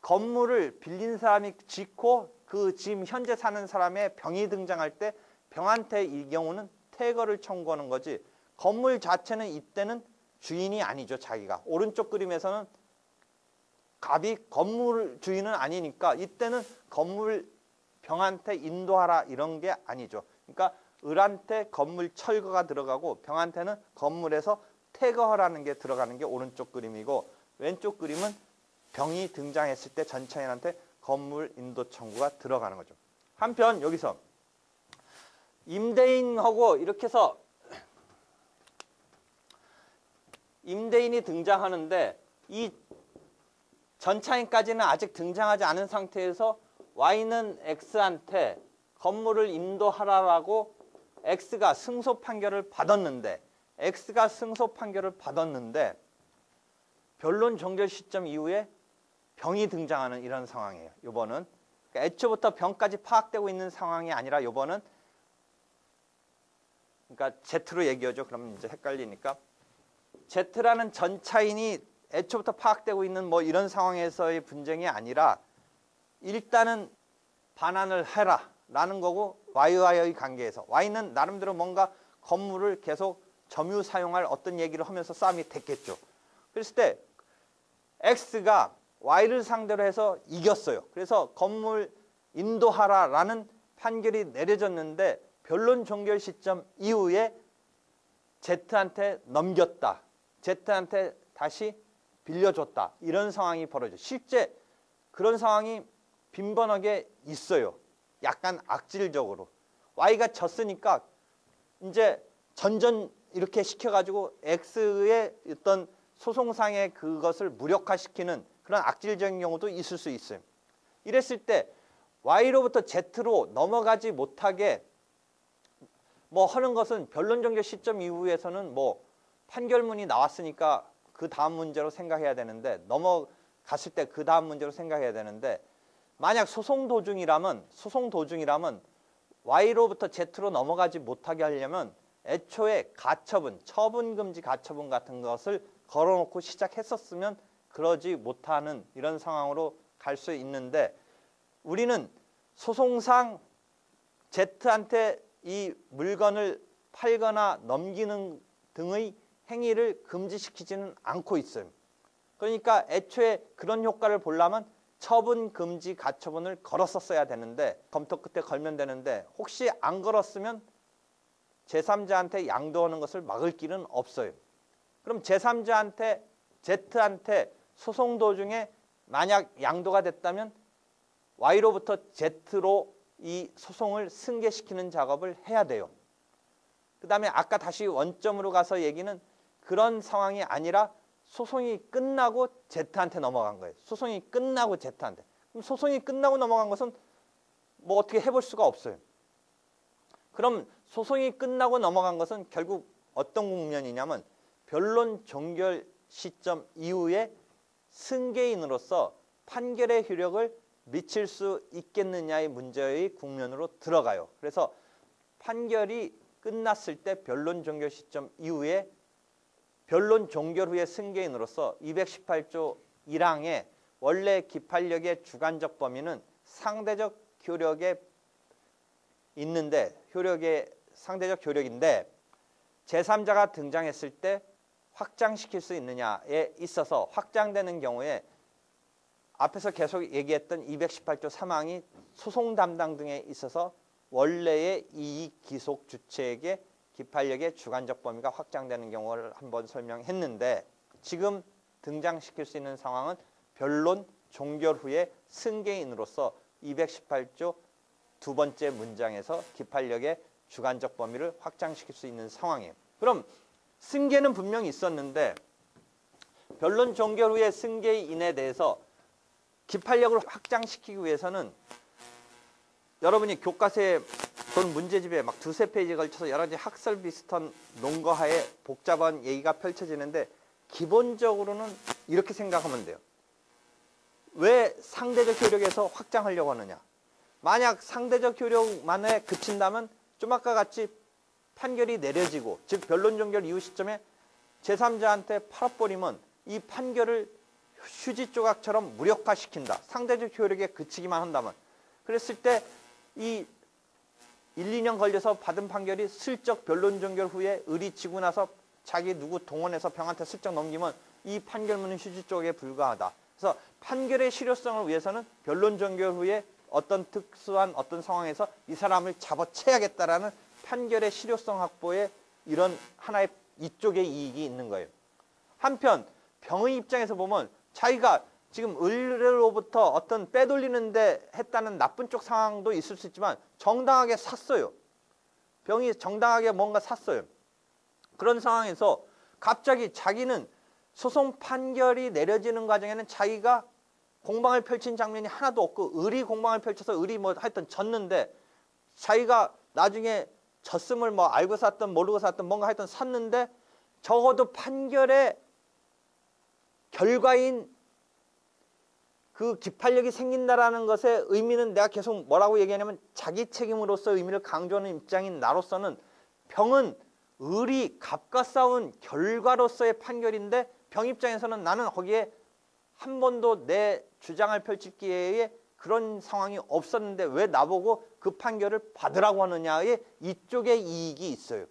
건물을 빌린 사람이 짓고 그 지금 현재 사는 사람의 병이 등장할 때 병한테 이 경우는 퇴거를 청구하는 거지, 건물 자체는 이때는 주인이 아니죠. 자기가. 오른쪽 그림에서는 갑이 건물 주인은 아니니까 이때는 건물 병한테 인도하라 이런 게 아니죠. 그러니까 을한테 건물 철거가 들어가고 병한테는 건물에서 퇴거하라는 게 들어가는 게 오른쪽 그림이고, 왼쪽 그림은 병이 등장했을 때 전차인한테 건물 인도 청구가 들어가는 거죠. 한편 여기서 임대인하고 이렇게 해서 임대인이 등장하는데 이 전차인까지는 아직 등장하지 않은 상태에서 Y는 X한테 건물을 인도하라라고 X가 승소 판결을 받았는데 변론 종결 시점 이후에 병이 등장하는 이런 상황이에요. 이번은 그러니까 애초부터 병까지 파악되고 있는 상황이 아니라 이번은 그러니까 Z로 얘기하죠. 그러면 이제 헷갈리니까 Z라는 전차인이 애초부터 파악되고 있는 뭐 이런 상황에서의 분쟁이 아니라 일단은 반환을 해라 라는 거고, Y와의 관계에서 Y는 나름대로 뭔가 건물을 계속 점유 사용할 어떤 얘기를 하면서 싸움이 됐겠죠. 그랬을 때 X가 Y를 상대로 해서 이겼어요. 그래서 건물 인도하라 라는 판결이 내려졌는데 변론 종결 시점 이후에 Z한테 넘겼다, Z한테 다시 빌려줬다, 이런 상황이 벌어져요. 실제 그런 상황이 빈번하게 있어요. 약간 악질적으로 Y가 졌으니까 이제 전전 이렇게 시켜가지고 X의 어떤 소송상의 그것을 무력화시키는 그런 악질적인 경우도 있을 수 있어요. 이랬을 때 Y로부터 Z로 넘어가지 못하게 뭐 하는 것은 변론 종결 시점 이후에서는 뭐 판결문이 나왔으니까 그 다음 문제로 생각해야 되는데, 넘어갔을 때 그 다음 문제로 생각해야 되는데, 만약 소송 도중이라면 Y로부터 Z로 넘어가지 못하게 하려면 애초에 가처분, 처분금지 가처분 같은 것을 걸어놓고 시작했었으면 그러지 못하는 이런 상황으로 갈 수 있는데, 우리는 소송상 Z한테 이 물건을 팔거나 넘기는 등의 행위를 금지시키지는 않고 있어요. 그러니까 애초에 그런 효과를 보려면 처분 금지 가처분을 걸었었어야 되는데, 검토 끝에 걸면 되는데, 혹시 안 걸었으면 제3자한테 양도하는 것을 막을 길은 없어요. 그럼 제3자한테 Z한테 소송 도중에 만약 양도가 됐다면 Y로부터 Z로 이 소송을 승계시키는 작업을 해야 돼요. 그 다음에 아까 다시 원점으로 가서 얘기는 그런 상황이 아니라 소송이 끝나고 Z한테 넘어간 거예요. 소송이 끝나고 Z한테. 그럼 소송이 끝나고 넘어간 것은 뭐 어떻게 해볼 수가 없어요. 그럼 소송이 끝나고 넘어간 것은 결국 어떤 국면이냐면 변론 종결 시점 이후에 승계인으로서 판결의 효력을 미칠 수 있겠느냐의 문제의 국면으로 들어가요. 그래서 판결이 끝났을 때 변론 종결 시점 이후에 변론 종결 후에 승계인으로서 218조 1항의 원래 기판력의 주관적 범위는 상대적 효력에 있는데, 상대적 효력인데 제3자가 등장했을 때 확장시킬 수 있느냐에 있어서 확장되는 경우에 앞에서 계속 얘기했던 218조 3항이 소송 담당 등에 있어서 원래의 이익 기속 주체에게 기판력의 주관적 범위가 확장되는 경우를 한번 설명했는데, 지금 등장시킬 수 있는 상황은 변론 종결 후에 승계인으로서 218조 두 번째 문장에서 기판력의 주관적 범위를 확장시킬 수 있는 상황이에요. 그럼 승계는 분명히 있었는데 변론 종결 후에 승계인에 대해서 기판력을 확장시키기 위해서는 여러분이 교과서에 또는 문제집에 막 두세 페이지에 걸쳐서 여러 가지 학설 비슷한 논거하에 복잡한 얘기가 펼쳐지는데, 기본적으로는 이렇게 생각하면 돼요. 왜 상대적 효력에서 확장하려고 하느냐? 만약 상대적 효력만에 그친다면 좀 아까 같이 판결이 내려지고, 즉 변론 종결 이후 시점에 제3자한테 팔아버리면 이 판결을 휴지 조각처럼 무력화시킨다. 상대적 효력에 그치기만 한다면. 그랬을 때 이 1, 2년 걸려서 받은 판결이 슬쩍 변론 종결 후에 의리치고 나서 자기 누구 동원해서 병한테 슬쩍 넘기면 이 판결문은 휴지 조각에 불과하다. 그래서 판결의 실효성을 위해서는 변론 종결 후에 어떤 특수한 어떤 상황에서 이 사람을 잡아채야겠다라는 판결의 실효성 확보에 이런 하나의 이쪽의 이익이 있는 거예요. 한편 병의 입장에서 보면 자기가 지금 의뢰로부터 어떤 빼돌리는데 했다는 나쁜 쪽 상황도 있을 수 있지만 정당하게 샀어요. 병이 정당하게 뭔가 샀어요. 그런 상황에서 갑자기 자기는 소송 판결이 내려지는 과정에는 자기가 공방을 펼친 장면이 하나도 없고 의리 공방을 펼쳐서 의리 뭐 하여튼 졌는데, 자기가 나중에 졌음을 뭐 알고 샀든 모르고 샀든 뭔가 하여튼 샀는데, 적어도 판결의 결과인 그 기판력이 생긴다라는 것의 의미는 내가 계속 뭐라고 얘기하냐면 자기 책임으로서 의미를 강조하는 입장인 나로서는 병은 의리, 갑과 싸운 결과로서의 판결인데, 병 입장에서는 나는 거기에 한 번도 내 주장을 펼칠 기회에 그런 상황이 없었는데 왜 나보고 그 판결을 받으라고 하느냐의 이쪽에 이익이 있어요.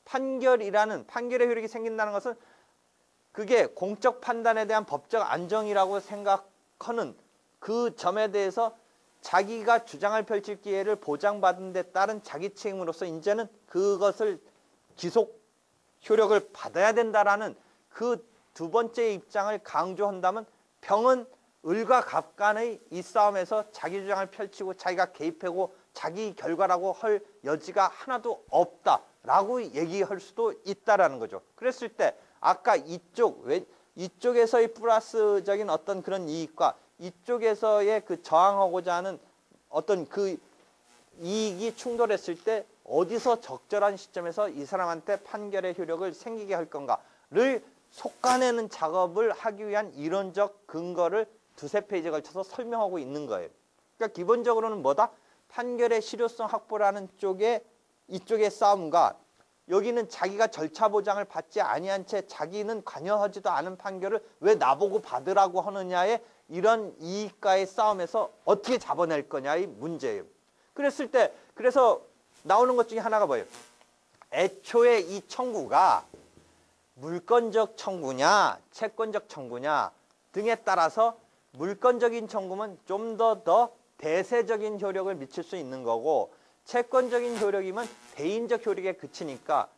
판결의 효력이 생긴다는 것은 그게 공적 판단에 대한 법적 안정이라고 생각하는 그 점에 대해서 자기가 주장을 펼칠 기회를 보장받은 데 따른 자기 책임으로서 이제는 그것을 기속 효력을 받아야 된다라는 그 두 번째 입장을 강조한다면, 병은 을과 갑 간의 이 싸움에서 자기 주장을 펼치고 자기가 개입하고 자기 결과라고 할 여지가 하나도 없다라고 얘기할 수도 있다라는 거죠. 그랬을 때 아까 이쪽에서의 플러스적인 어떤 그런 이익과 이쪽에서의 그 저항하고자 하는 어떤 그 이익이 충돌했을 때 어디서 적절한 시점에서 이 사람한테 판결의 효력을 생기게 할 건가를 속아내는 작업을 하기 위한 이론적 근거를 두세 페이지에 걸쳐서 설명하고 있는 거예요. 그러니까 기본적으로는 뭐다? 판결의 실효성 확보라는 쪽에 이쪽의 싸움과 여기는 자기가 절차 보장을 받지 아니한 채 자기는 관여하지도 않은 판결을 왜 나보고 받으라고 하느냐의 이런 이익과의 싸움에서 어떻게 잡아낼 거냐의 문제예요. 그랬을 때 그래서 나오는 것 중에 하나가 뭐예요? 애초에 이 청구가 물권적 청구냐 채권적 청구냐 등에 따라서 물권적인 청구면 좀 더 대세적인 효력을 미칠 수 있는 거고 채권적인 효력이면 대인적 효력에 그치니까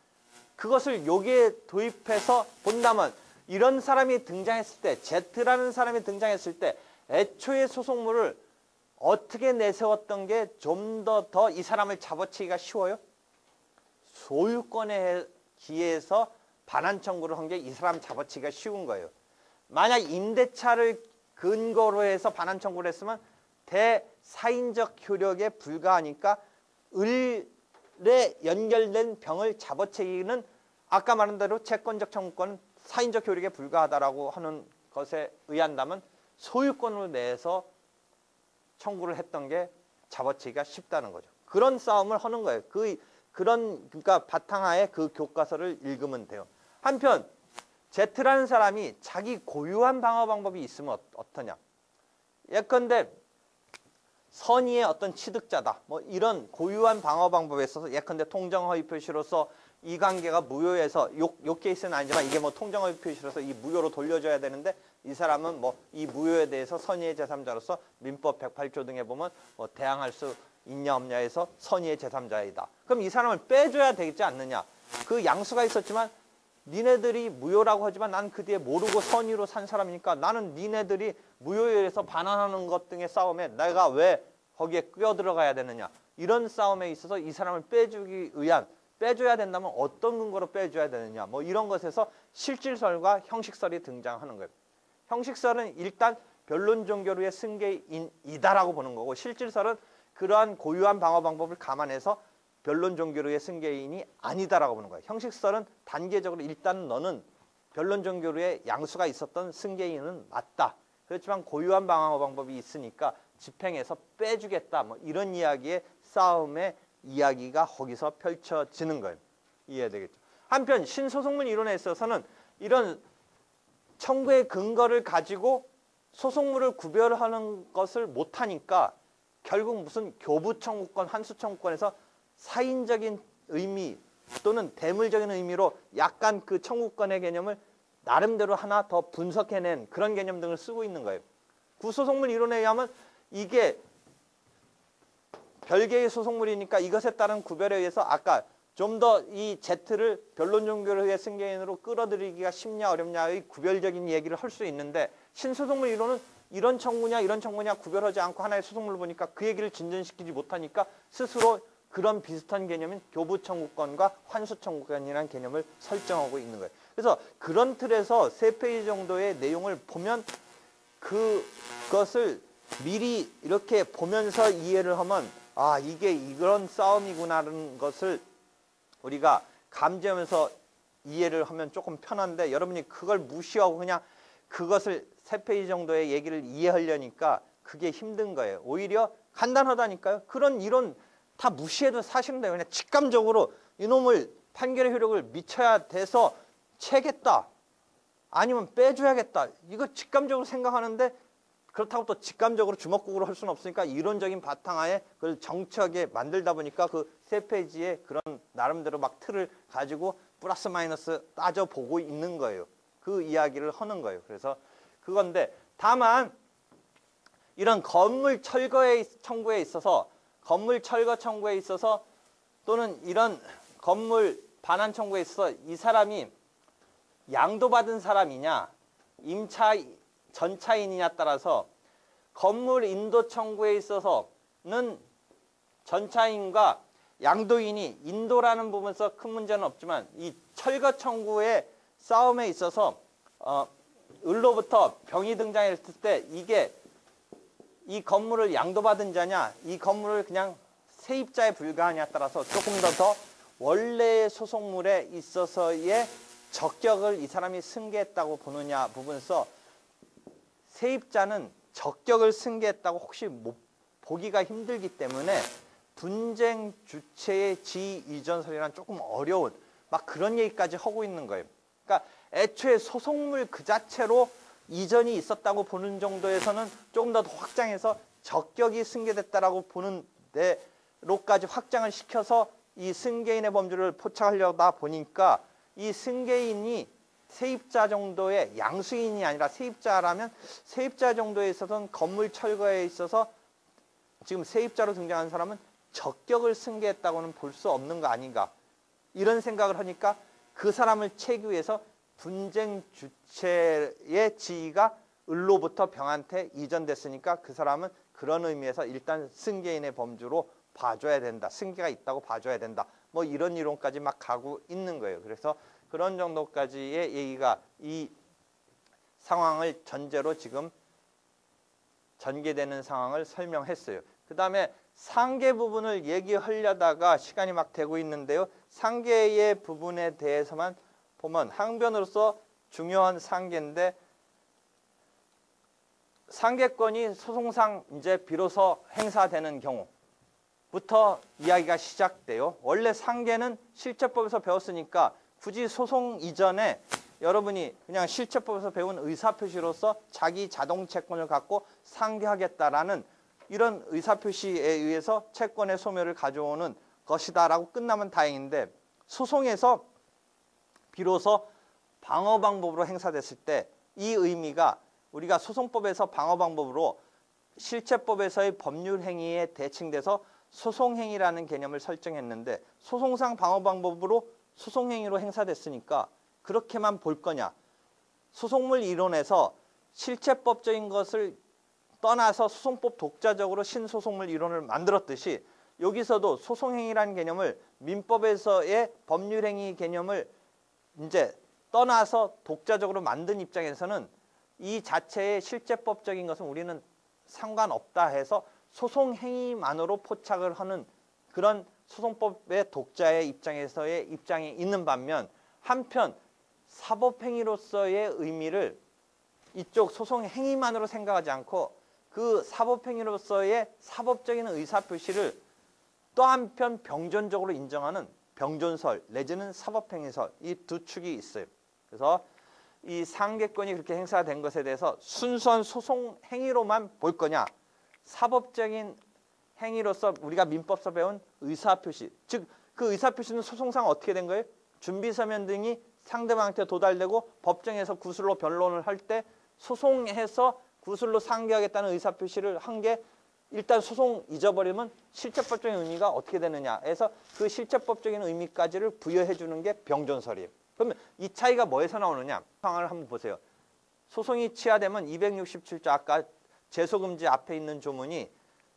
그것을 여기에 도입해서 본다면 이런 사람이 등장했을 때 Z라는 사람이 등장했을 때 애초에 소송물을 어떻게 내세웠던 게 좀 더 이 사람을 잡아치기가 쉬워요? 소유권에 기해서 반환 청구를 한 게 이 사람 잡아치기가 쉬운 거예요. 만약 임대차를 근거로 해서 반환 청구를 했으면 대사인적 효력에 불과하니까 을에 연결된 병을 잡아채기는 아까 말한 대로 채권적 청구권은 사인적 효력에 불과하다라고 하는 것에 의한다면 소유권으로 내서 청구를 했던 게 잡아채기가 쉽다는 거죠. 그런 싸움을 하는 거예요. 그러니까 바탕하에 그 교과서를 읽으면 돼요. 한편 Z라는 사람이 자기 고유한 방어 방법이 있으면 어떠냐? 예컨대 선의의 어떤 취득자다. 뭐 이런 고유한 방어 방법에 있어서 예컨대 통정허위 표시로서 이 관계가 무효해서 요 케이스는 아니지만 이게 뭐 통정허위 표시로서 이 무효로 돌려줘야 되는데 이 사람은 뭐 이 무효에 대해서 선의의 제3자로서 민법 108조 등에 보면 뭐 대항할 수 있냐 없냐에서 선의의 제3자이다. 그럼 이 사람을 빼줘야 되지 않느냐? 그 양수가 있었지만 니네들이 무효라고 하지만 난 그 뒤에 모르고 선의로 산 사람이니까 나는 니네들이 무효에 의해서 반환하는 것 등의 싸움에 내가 왜 거기에 끼어들어가야 되느냐. 이런 싸움에 있어서 이 사람을 빼줘야 된다면 어떤 근거로 빼줘야 되느냐. 뭐 이런 것에서 실질설과 형식설이 등장하는 거예요. 형식설은 일단 변론 종결후의 승계인이다라고 보는 거고 실질설은 그러한 고유한 방어 방법을 감안해서 변론 종결후의 승계인이 아니다라고 보는 거예요. 형식설은 단계적으로 일단 너는 변론 종결후에 양수가 있었던 승계인은 맞다. 그렇지만 고유한 방어 방법이 있으니까 집행해서 빼주겠다. 뭐 이런 이야기의 싸움의 이야기가 거기서 펼쳐지는 거예요. 이해되겠죠? 한편 신소송문 이론에 있어서는 이런 청구의 근거를 가지고 소송물을 구별하는 것을 못하니까 결국 무슨 교부 청구권, 환수 청구권에서 사인적인 의미 또는 대물적인 의미로 약간 그 청구권의 개념을 나름대로 하나 더 분석해낸 그런 개념 등을 쓰고 있는 거예요. 구소송물 이론에 의하면 이게 별개의 소송물이니까 이것에 따른 구별에 의해서 아까 좀 더 이 Z를 변론 종결후의 승계인으로 끌어들이기가 쉽냐 어렵냐의 구별적인 얘기를 할 수 있는데 신소송물 이론은 이런 청구냐 구별하지 않고 하나의 소송물을 보니까 그 얘기를 진전시키지 못하니까 스스로 그런 비슷한 개념인 교부 청구권과 환수 청구권이라는 개념을 설정하고 있는 거예요. 그래서 그런 틀에서 3페이지 정도의 내용을 보면 그것을 미리 이렇게 보면서 이해를 하면 아 이게 이런 싸움이구나라는 것을 우리가 감지하면서 이해를 하면 조금 편한데 여러분이 그걸 무시하고 그냥 그것을 3페이지 정도의 얘기를 이해하려니까 그게 힘든 거예요. 오히려 간단하다니까요. 그런 이론 다 무시해도 사실은 돼요. 그냥 직감적으로 이놈을 판결의 효력을 미쳐야 돼서 채겠다. 아니면 빼줘야겠다. 이거 직감적으로 생각하는데 그렇다고 또 직감적으로 주먹구구로 할 수는 없으니까 이론적인 바탕하에 그걸 정치하게 만들다 보니까 그 3페이지에 그런 나름대로 막 틀을 가지고 플러스 마이너스 따져보고 있는 거예요. 그 이야기를 하는 거예요. 그래서 그건데 다만 이런 건물 철거의 청구에 있어서 건물 철거 청구에 있어서 또는 이런 건물 반환 청구에 있어서 이 사람이 양도받은 사람이냐 임차 전차인이냐 따라서 건물 인도 청구에 있어서는 전차인과 양도인이 인도라는 부분에서 큰 문제는 없지만 이 철거 청구의 싸움에 있어서 을로부터 병이 등장했을 때 이게 이 건물을 양도받은 자냐 이 건물을 그냥 세입자에 불과하냐에 따라서 조금 더 원래의 소송물에 있어서의 적격을 이 사람이 승계했다고 보느냐 부분에서 세입자는 적격을 승계했다고 혹시 보기가 힘들기 때문에 분쟁 주체의 지위 이전설이란 조금 어려운 막 그런 얘기까지 하고 있는 거예요. 그러니까 애초에 소송물 그 자체로 이전이 있었다고 보는 정도에서는 조금 더 확장해서 적격이 승계됐다라고 보는 데로까지 확장을 시켜서 이 승계인의 범주를 포착하려다 보니까 이 승계인이 세입자 정도의 양수인이 아니라 세입자라면 세입자 정도에 있어서는 건물 철거에 있어서 지금 세입자로 등장한 사람은 적격을 승계했다고는 볼 수 없는 거 아닌가 이런 생각을 하니까 그 사람을 채기 위해서 분쟁 주체의 지위가 을로부터 병한테 이전됐으니까 그 사람은 그런 의미에서 일단 승계인의 범주로 봐줘야 된다. 승계가 있다고 봐줘야 된다. 뭐 이런 이론까지 막 가고 있는 거예요. 그래서 그런 정도까지의 얘기가 이 상황을 전제로 지금 전개되는 상황을 설명했어요. 그 다음에 상계 부분을 얘기하려다가 시간이 막 되고 있는데요. 상계의 부분에 대해서만 보면 항변으로서 중요한 상계인데 상계권이 소송상 이제 비로소 행사되는 경우부터 이야기가 시작돼요. 원래 상계는 실체법에서 배웠으니까 굳이 소송 이전에 여러분이 그냥 실체법에서 배운 의사표시로서 자기 자동 채권을 갖고 상계하겠다라는 이런 의사표시에 의해서 채권의 소멸을 가져오는 것이다라고 끝나면 다행인데 소송에서 비로소 방어 방법으로 행사됐을 때 이 의미가 우리가 소송법에서 방어 방법으로 실체법에서의 법률 행위에 대칭돼서 소송행위라는 개념을 설정했는데 소송상 방어 방법으로 소송행위로 행사됐으니까 그렇게만 볼 거냐. 소송물 이론에서 실체법적인 것을 떠나서 소송법 독자적으로 신소송물 이론을 만들었듯이 여기서도 소송행위라는 개념을 민법에서의 법률행위 개념을 이제 떠나서 독자적으로 만든 입장에서는 이 자체의 실제법적인 것은 우리는 상관없다 해서 소송행위만으로 포착을 하는 그런 소송법의 독자의 입장에서의 입장이 있는 반면 한편 사법행위로서의 의미를 이쪽 소송행위만으로 생각하지 않고 그 사법행위로서의 사법적인 의사표시를 또 한편 병존적으로 인정하는 병존설 내지는 사법행위설 이 두 축이 있어요. 그래서 이 상계권이 그렇게 행사된 것에 대해서 순수한 소송행위로만 볼 거냐 사법적인 행위로서 우리가 민법서 배운 의사표시 즉 그 의사표시는 소송상 어떻게 된 거예요? 준비서면 등이 상대방한테 도달되고 법정에서 구술로 변론을 할 때 소송해서 구술로 상계하겠다는 의사표시를 한 게 일단 소송 잊어버리면 실체법적인 의미가 어떻게 되느냐 해서 그 실체법적인 의미까지를 부여해 주는 게 병존설이에요. 그러면 이 차이가 뭐에서 나오느냐 상황을 한번 보세요. 소송이 치하되면 267조 아까 제소금지 앞에 있는 조문이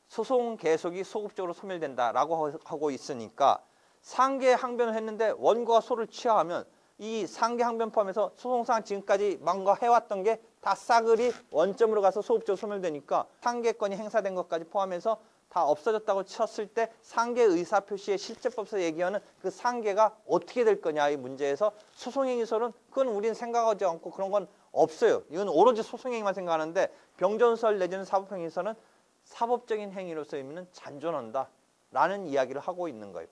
소송 계속이 소급적으로 소멸된다라고 하고 있으니까 상계 항변을 했는데 원고가 소를 취하하면 이 상계 항변 포함해서 소송상 지금까지 뭔가 해왔던 게 다 싸그리 원점으로 가서 소급적으로 소멸되니까 상계권이 행사된 것까지 포함해서 다 없어졌다고 쳤을 때 상계 의사표시의 실제법에서 얘기하는 그 상계가 어떻게 될 거냐의 문제에서 소송행위설은 그건 우리는 생각하지 않고 그런 건 없어요. 이건 오로지 소송행위만 생각하는데 병존설 내지는 사법행위설은 사법적인 행위로서 의미는 잔존한다 라는 이야기를 하고 있는 거예요.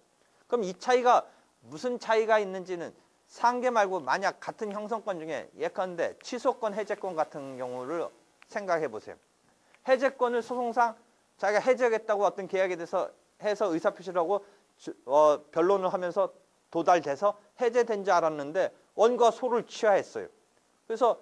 그럼 이 차이가 무슨 차이가 있는지는 상계 말고 만약 같은 형성권 중에 예컨대 취소권, 해제권 같은 경우를 생각해 보세요. 해제권을 소송상 자기가 해제하겠다고 어떤 계약에 대해서 해서 의사표시를 하고 변론을 하면서 도달돼서 해제된 줄 알았는데 원고가 소를 취하했어요. 그래서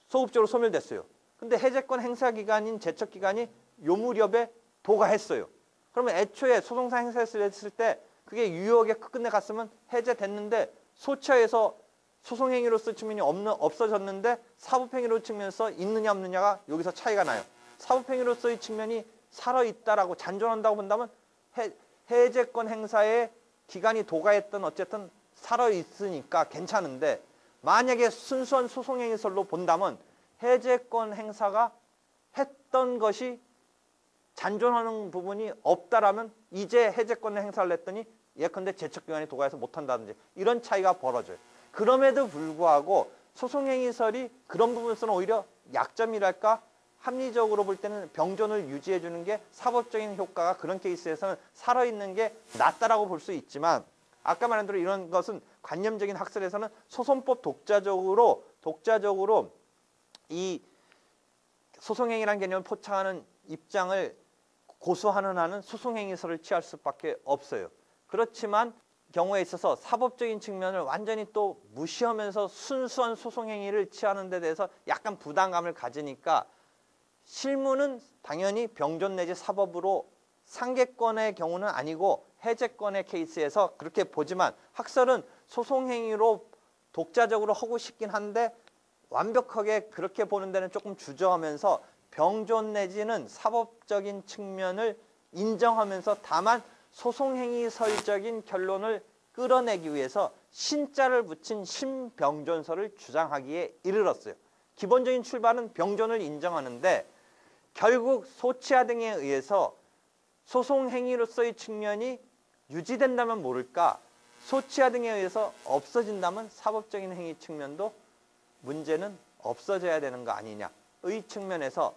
소급적으로 소멸됐어요. 근데 해제권 행사 기간인 제척 기간이 요 무렵에 도가했어요. 그러면 애초에 소송상 행사했을 때 그게 유효하게 끝내 갔으면 해제됐는데 소처에서 소송행위로서 측면이 없어졌는데 사법행위로 측면에서 있느냐 없느냐가 여기서 차이가 나요. 사법행위로서의 측면이 살아있다라고 잔존한다고 본다면 해제권 행사에 기간이 도가했던 어쨌든 살아있으니까 괜찮은데 만약에 순수한 소송행위설로 본다면 해제권 행사가 했던 것이 잔존하는 부분이 없다라면 이제 해제권 행사를 했더니 예컨대 제척기간이 도가해서 못한다든지 이런 차이가 벌어져요. 그럼에도 불구하고 소송행위설이 그런 부분에서는 오히려 약점이랄까 합리적으로 볼 때는 병존을 유지해 주는 게 사법적인 효과가 그런 케이스에서는 살아있는 게 낫다라고 볼 수 있지만 아까 말한 대로 이런 것은 관념적인 학설에서는 소송법 독자적으로 이 소송행위라는 개념을 포착하는 입장을 고수하는 한은 소송행위설을 취할 수밖에 없어요. 그렇지만 경우에 있어서 사법적인 측면을 완전히 또 무시하면서 순수한 소송행위를 취하는 데 대해서 약간 부담감을 가지니까 실무는 당연히 병존 내지 사법으로 상계권의 경우는 아니고 해제권의 케이스에서 그렇게 보지만 학설은 소송행위로 독자적으로 하고 싶긴 한데 완벽하게 그렇게 보는 데는 조금 주저하면서 병존 내지는 사법적인 측면을 인정하면서 다만 소송행위설적인 결론을 끌어내기 위해서 신자를 붙인 신병존설을 주장하기에 이르렀어요. 기본적인 출발은 병존을 인정하는데 결국 소치하 등에 의해서 소송행위로서의 측면이 유지된다면 모를까 소치하 등에 의해서 없어진다면 사법적인 행위 측면도 문제는 없어져야 되는 거 아니냐의 측면에서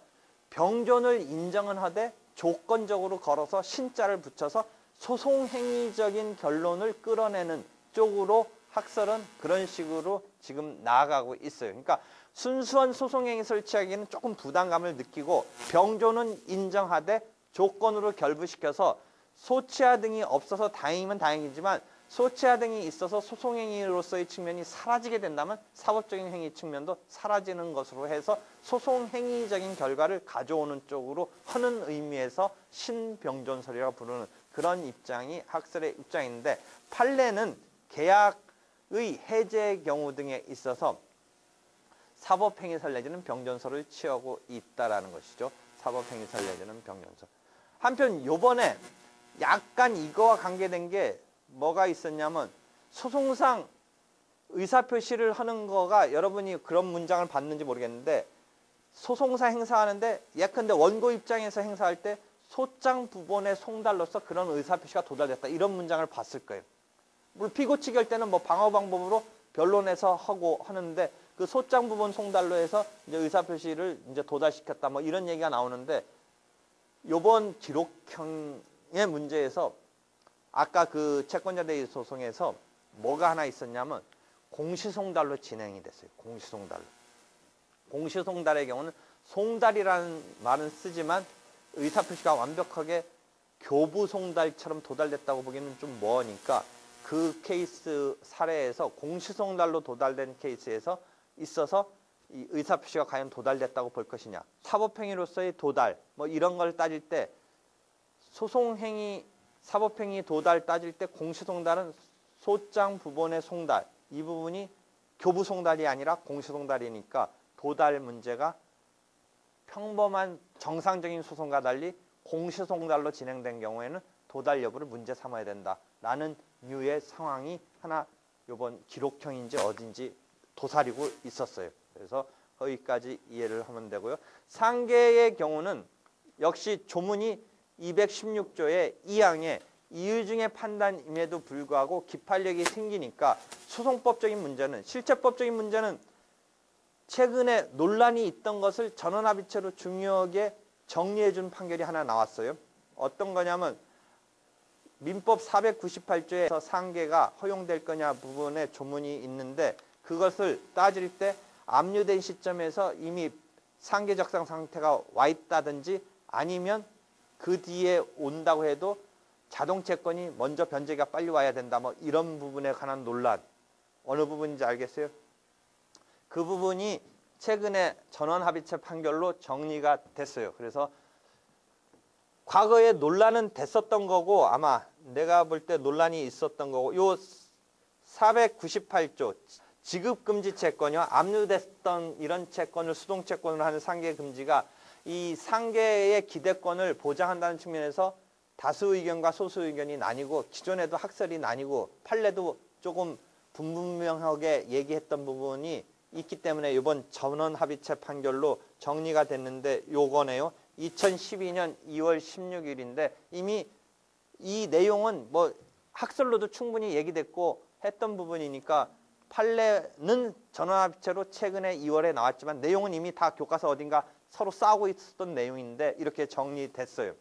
병존을 인정은 하되 조건적으로 걸어서 신자를 붙여서 소송행위적인 결론을 끌어내는 쪽으로 학설은 그런 식으로 지금 나아가고 있어요. 그러니까 순수한 소송행위설 취하기에는 조금 부담감을 느끼고 병존은 인정하되 조건으로 결부시켜서 소치하 등이 없어서 다행이면 다행이지만 소치하 등이 있어서 소송행위로서의 측면이 사라지게 된다면 사법적인 행위 측면도 사라지는 것으로 해서 소송행위적인 결과를 가져오는 쪽으로 하는 의미에서 신병존설이라고 부르는 그런 입장이 학설의 입장인데 판례는 계약의 해제 경우 등에 있어서 사법행위설 내지는 병존설을 취하고 있다라는 것이죠. 사법행위설 내지는 병존설. 한편 요번에 약간 이거와 관계된 게 뭐가 있었냐면 소송상 의사표시를 하는 거가 여러분이 그런 문장을 봤는지 모르겠는데 소송사 행사하는데 예컨대 원고 입장에서 행사할 때 소장 부본의 송달로서 그런 의사표시가 도달됐다. 이런 문장을 봤을 거예요. 물론 피고 측이 할 때는 뭐 방어 방법으로 변론해서 하고 하는데 그 소장 부본 송달로 해서 이제 의사표시를 이제 도달시켰다. 뭐 이런 얘기가 나오는데 요번 기록형의 문제에서 아까 그 채권자 대위 소송에서 뭐가 하나 있었냐면 공시송달로 진행이 됐어요. 공시송달로. 공시송달의 경우는 송달이라는 말은 쓰지만 의사표시가 완벽하게 교부송달처럼 도달됐다고 보기에는 좀 뭐하니까 그 케이스 사례에서 공시송달로 도달된 케이스에서 있어서 이 의사표시가 과연 도달됐다고 볼 것이냐. 사법행위로서의 도달 뭐 이런 걸 따질 때 소송행위 사법행위 도달 따질 때 공시송달은 소장 부본의 송달 이 부분이 교부송달이 아니라 공시송달이니까 도달 문제가 평범한 정상적인 소송과 달리 공시송달로 진행된 경우에는 도달 여부를 문제 삼아야 된다라는 류의 상황이 하나 이번 기록형인지 어딘지 도사리고 있었어요. 그래서 거기까지 이해를 하면 되고요. 상계의 경우는 역시 조문이 216조의 2항에 이유중의 판단임에도 불구하고 기판력이 생기니까 소송법적인 문제는 실체법적인 문제는 최근에 논란이 있던 것을 전원합의체로 중요하게 정리해준 판결이 하나 나왔어요. 어떤 거냐면 민법 498조에서 상계가 허용될 거냐 부분에 조문이 있는데 그것을 따질 때 압류된 시점에서 이미 상계 적상 상태가 와 있다든지 아니면 그 뒤에 온다고 해도 자동채권이 먼저 변제가 빨리 와야 된다. 뭐 이런 부분에 관한 논란. 어느 부분인지 알겠어요? 그 부분이 최근에 전원합의체 판결로 정리가 됐어요. 그래서 과거에 논란은 됐었던 거고 아마 내가 볼 때 논란이 있었던 거고 요 498조 지급금지 채권이와 압류됐던 이런 채권을 수동채권으로 하는 상계금지가 이 상계의 기대권을 보장한다는 측면에서 다수 의견과 소수 의견이 나뉘고 기존에도 학설이 나뉘고 판례도 조금 분분명하게 얘기했던 부분이 있기 때문에 이번 전원합의체 판결로 정리가 됐는데 요거네요. 2012년 2월 16일인데 이미 이 내용은 뭐 학설로도 충분히 얘기됐고 했던 부분이니까 판례는 전원합의체로 최근에 2월에 나왔지만 내용은 이미 다 교과서 어딘가 서로 싸우고 있었던 내용인데 이렇게 정리됐어요.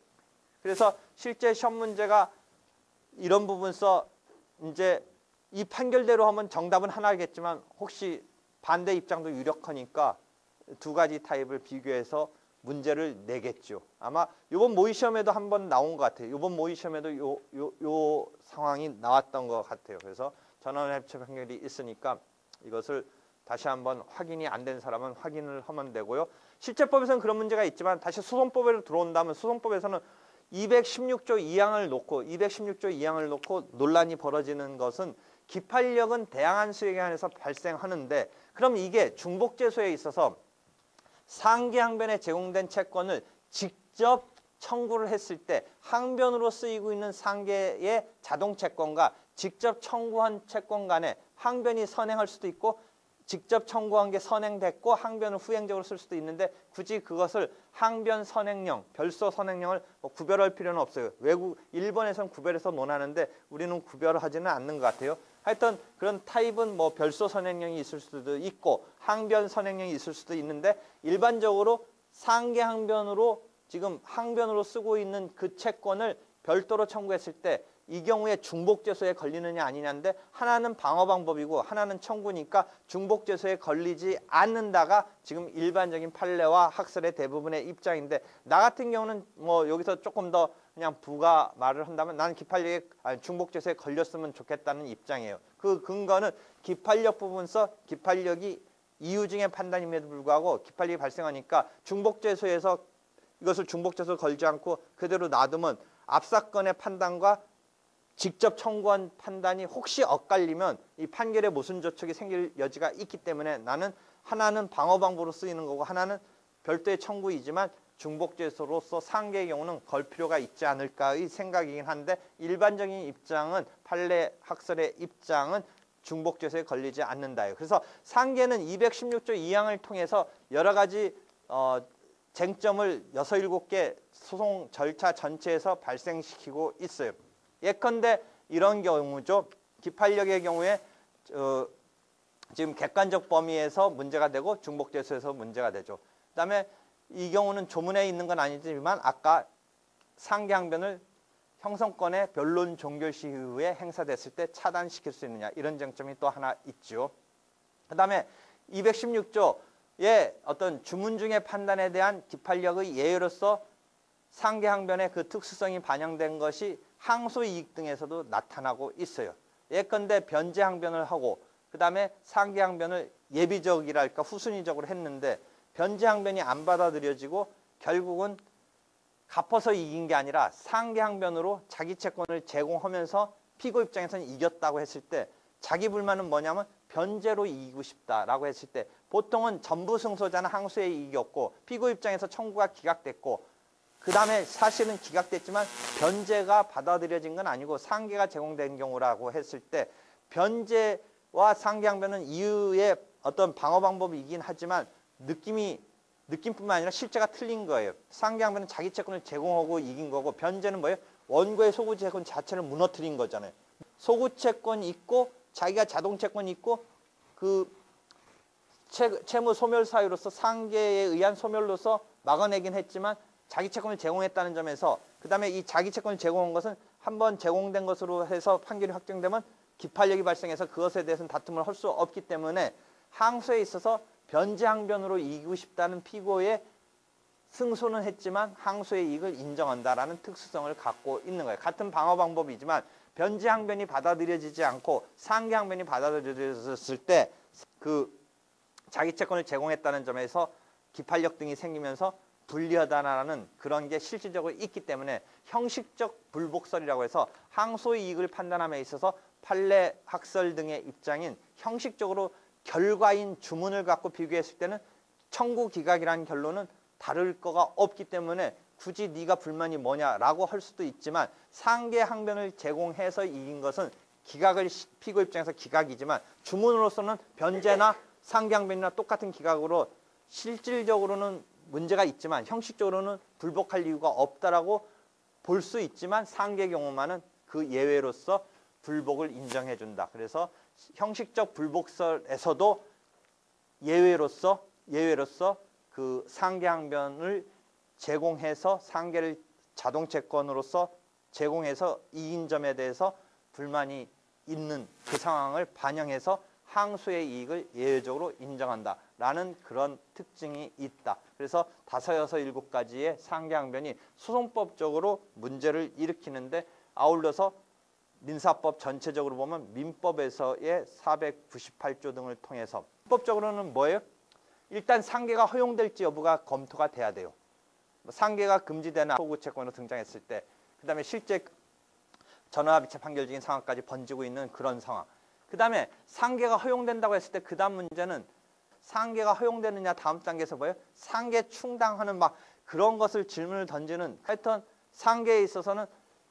그래서 실제 시험 문제가 이런 부분서 이제 이 판결대로 하면 정답은 하나겠지만 혹시 반대 입장도 유력하니까 두 가지 타입을 비교해서 문제를 내겠죠. 아마 이번 모의 시험에도 한번 나온 것 같아요. 이번 모의 시험에도 요 상황이 나왔던 것 같아요. 그래서 전원합의체 판결이 있으니까 이것을 다시 한번 확인이 안 된 사람은 확인을 하면 되고요. 실제법에서는 그런 문제가 있지만 다시 소송법으로 들어온다면 소송법에서는 216조 2항을 놓고 논란이 벌어지는 것은 기판력은 대항한 수익에 한해서 발생하는데 그럼 이게 중복재소에 있어서 상계 항변에 제공된 채권을 직접 청구를 했을 때 항변으로 쓰이고 있는 상계의 자동 채권과 직접 청구한 채권 간에 항변이 선행할 수도 있고 직접 청구한 게 선행됐고 항변을 후행적으로 쓸 수도 있는데 굳이 그것을 항변 선행령, 별소 선행령을 구별할 필요는 없어요. 일본에서는 구별해서 논하는데 우리는 구별하지는 않는 것 같아요. 하여튼 그런 타입은 뭐 별소 선행령이 있을 수도 있고 항변 선행령이 있을 수도 있는데 일반적으로 상계 항변으로 지금 항변으로 쓰고 있는 그 채권을 별도로 청구했을 때 이 경우에 중복재소에 걸리느냐 아니냐인데 하나는 방어 방법이고 하나는 청구니까 중복재소에 걸리지 않는다가 지금 일반적인 판례와 학설의 대부분의 입장인데 나 같은 경우는 뭐 여기서 조금 더 그냥 부가 말을 한다면 나는 중복재소에 걸렸으면 좋겠다는 입장이에요. 그 근거는 기판력 부분서 기판력이 이유증의 판단임에도 불구하고 기판력이 발생하니까 중복재소에서 이것을 중복재소 걸지 않고 그대로 놔두면 앞사건의 판단과 직접 청구한 판단이 혹시 엇갈리면 이 판결에 모순저촉이 생길 여지가 있기 때문에 나는 하나는 방어 방법으로 쓰이는 거고 하나는 별도의 청구이지만 중복재소로서 상계의 경우는 걸 필요가 있지 않을까의 생각이긴 한데 일반적인 입장은 판례 학설의 입장은 중복재소에 걸리지 않는다예요. 그래서 상계는 216조 2항을 통해서 여러 가지 쟁점을 6, 7개 소송 절차 전체에서 발생시키고 있어요. 예컨대 이런 경우죠. 기판력의 경우에 지금 객관적 범위에서 문제가 되고 중복재소에서 문제가 되죠. 그다음에 이 경우는 조문에 있는 건 아니지만 아까 상계 항변을 형성권의 변론 종결시 이후에 행사됐을 때 차단시킬 수 있느냐 이런 쟁점이 또 하나 있죠. 그다음에 216조의 어떤 주문 중의 판단에 대한 기판력의 예외로서 상계 항변의 그 특수성이 반영된 것이 항소 이익 등에서도 나타나고 있어요. 예컨대 변제 항변을 하고 그 다음에 상계 항변을 예비적이랄까 후순위적으로 했는데 변제 항변이 안 받아들여지고 결국은 갚아서 이긴 게 아니라 상계 항변으로 자기 채권을 제공하면서 피고 입장에서는 이겼다고 했을 때 자기 불만은 뭐냐면 변제로 이기고 싶다라고 했을 때 보통은 전부 승소자는 항소에 이겼고 피고 입장에서 청구가 기각됐고 그 다음에 사실은 기각됐지만 변제가 받아들여진 건 아니고 상계가 제공된 경우라고 했을 때 변제와 상계 항변은 이유의 어떤 방어 방법이긴 하지만 느낌뿐만 아니라 실제가 틀린 거예요. 상계 항변은 자기 채권을 제공하고 이긴 거고 변제는 뭐예요? 원고의 소구 채권 자체를 무너뜨린 거잖아요. 소구 채권이 있고 자기가 자동 채권이 있고 그 채무 소멸 사유로서 상계에 의한 소멸로서 막아내긴 했지만 자기 채권을 제공했다는 점에서 그 다음에 이 자기 채권을 제공한 것은 한번 제공된 것으로 해서 판결이 확정되면 기판력이 발생해서 그것에 대해서는 다툼을 할 수 없기 때문에 항소에 있어서 변제 항변으로 이기고 싶다는 피고의 승소는 했지만 항소의 이익을 인정한다라는 특수성을 갖고 있는 거예요. 같은 방어 방법이지만 변제 항변이 받아들여지지 않고 상계 항변이 받아들여졌을 때 그 자기 채권을 제공했다는 점에서 기판력 등이 생기면서 불리하다라는 그런 게 실질적으로 있기 때문에 형식적 불복설이라고 해서 항소 이익을 판단함에 있어서 판례 학설 등의 입장인 형식적으로 결과인 주문을 갖고 비교했을 때는 청구 기각이라는 결론은 다를 거가 없기 때문에 굳이 네가 불만이 뭐냐라고 할 수도 있지만 상계 항변을 제공해서 이긴 것은 기각을 피고 입장에서 기각이지만 주문으로서는 변제나 상계 항변이나 똑같은 기각으로 실질적으로는 문제가 있지만 형식적으로는 불복할 이유가 없다라고 볼 수 있지만 상계 경우만은 그 예외로서 불복을 인정해 준다. 그래서 형식적 불복설에서도 예외로서 그 상계 항변을 제공해서 상계를 자동채권으로서 제공해서 이긴 점에 대해서 불만이 있는 그 상황을 반영해서 항소의 이익을 예외적으로 인정한다라는 그런 특징이 있다. 그래서 5, 6, 7가지의 상계 항변이 소송법적으로 문제를 일으키는데 아울러서 민사법 전체적으로 보면 민법에서의 498조 등을 통해서 민법적으로는 뭐예요? 일단 상계가 허용될지 여부가 검토가 돼야 돼요. 상계가 금지되는 소구채권으로 등장했을 때 그 다음에 실제 전화합의체 판결 중인 상황까지 번지고 있는 그런 상황. 그 다음에 상계가 허용된다고 했을 때 그 다음 문제는 상계가 허용되느냐 다음 단계에서 뭐예요? 상계 충당하는 막 그런 것을 질문을 던지는 하여튼 상계에 있어서는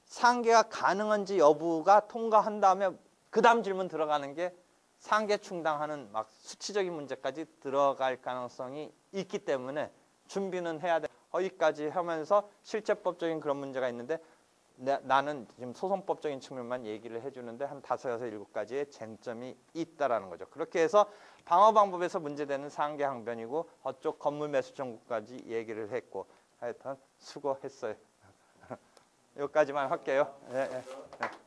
상계가 가능한지 여부가 통과한 다음에 그 다음 질문 들어가는 게 상계 충당하는 막 수치적인 문제까지 들어갈 가능성이 있기 때문에 준비는 해야 돼. 거기까지 하면서 실체법적인 그런 문제가 있는데 나는 지금 소송법적인 측면만 얘기를 해주는데 한 5, 6, 7가지의 쟁점이 있다라는 거죠. 그렇게 해서 방어 방법에서 문제되는 상계 항변이고 어쪽 건물 매수 청구까지 얘기를 했고 하여튼 수고했어요. 여기까지만 할게요. 네, 네.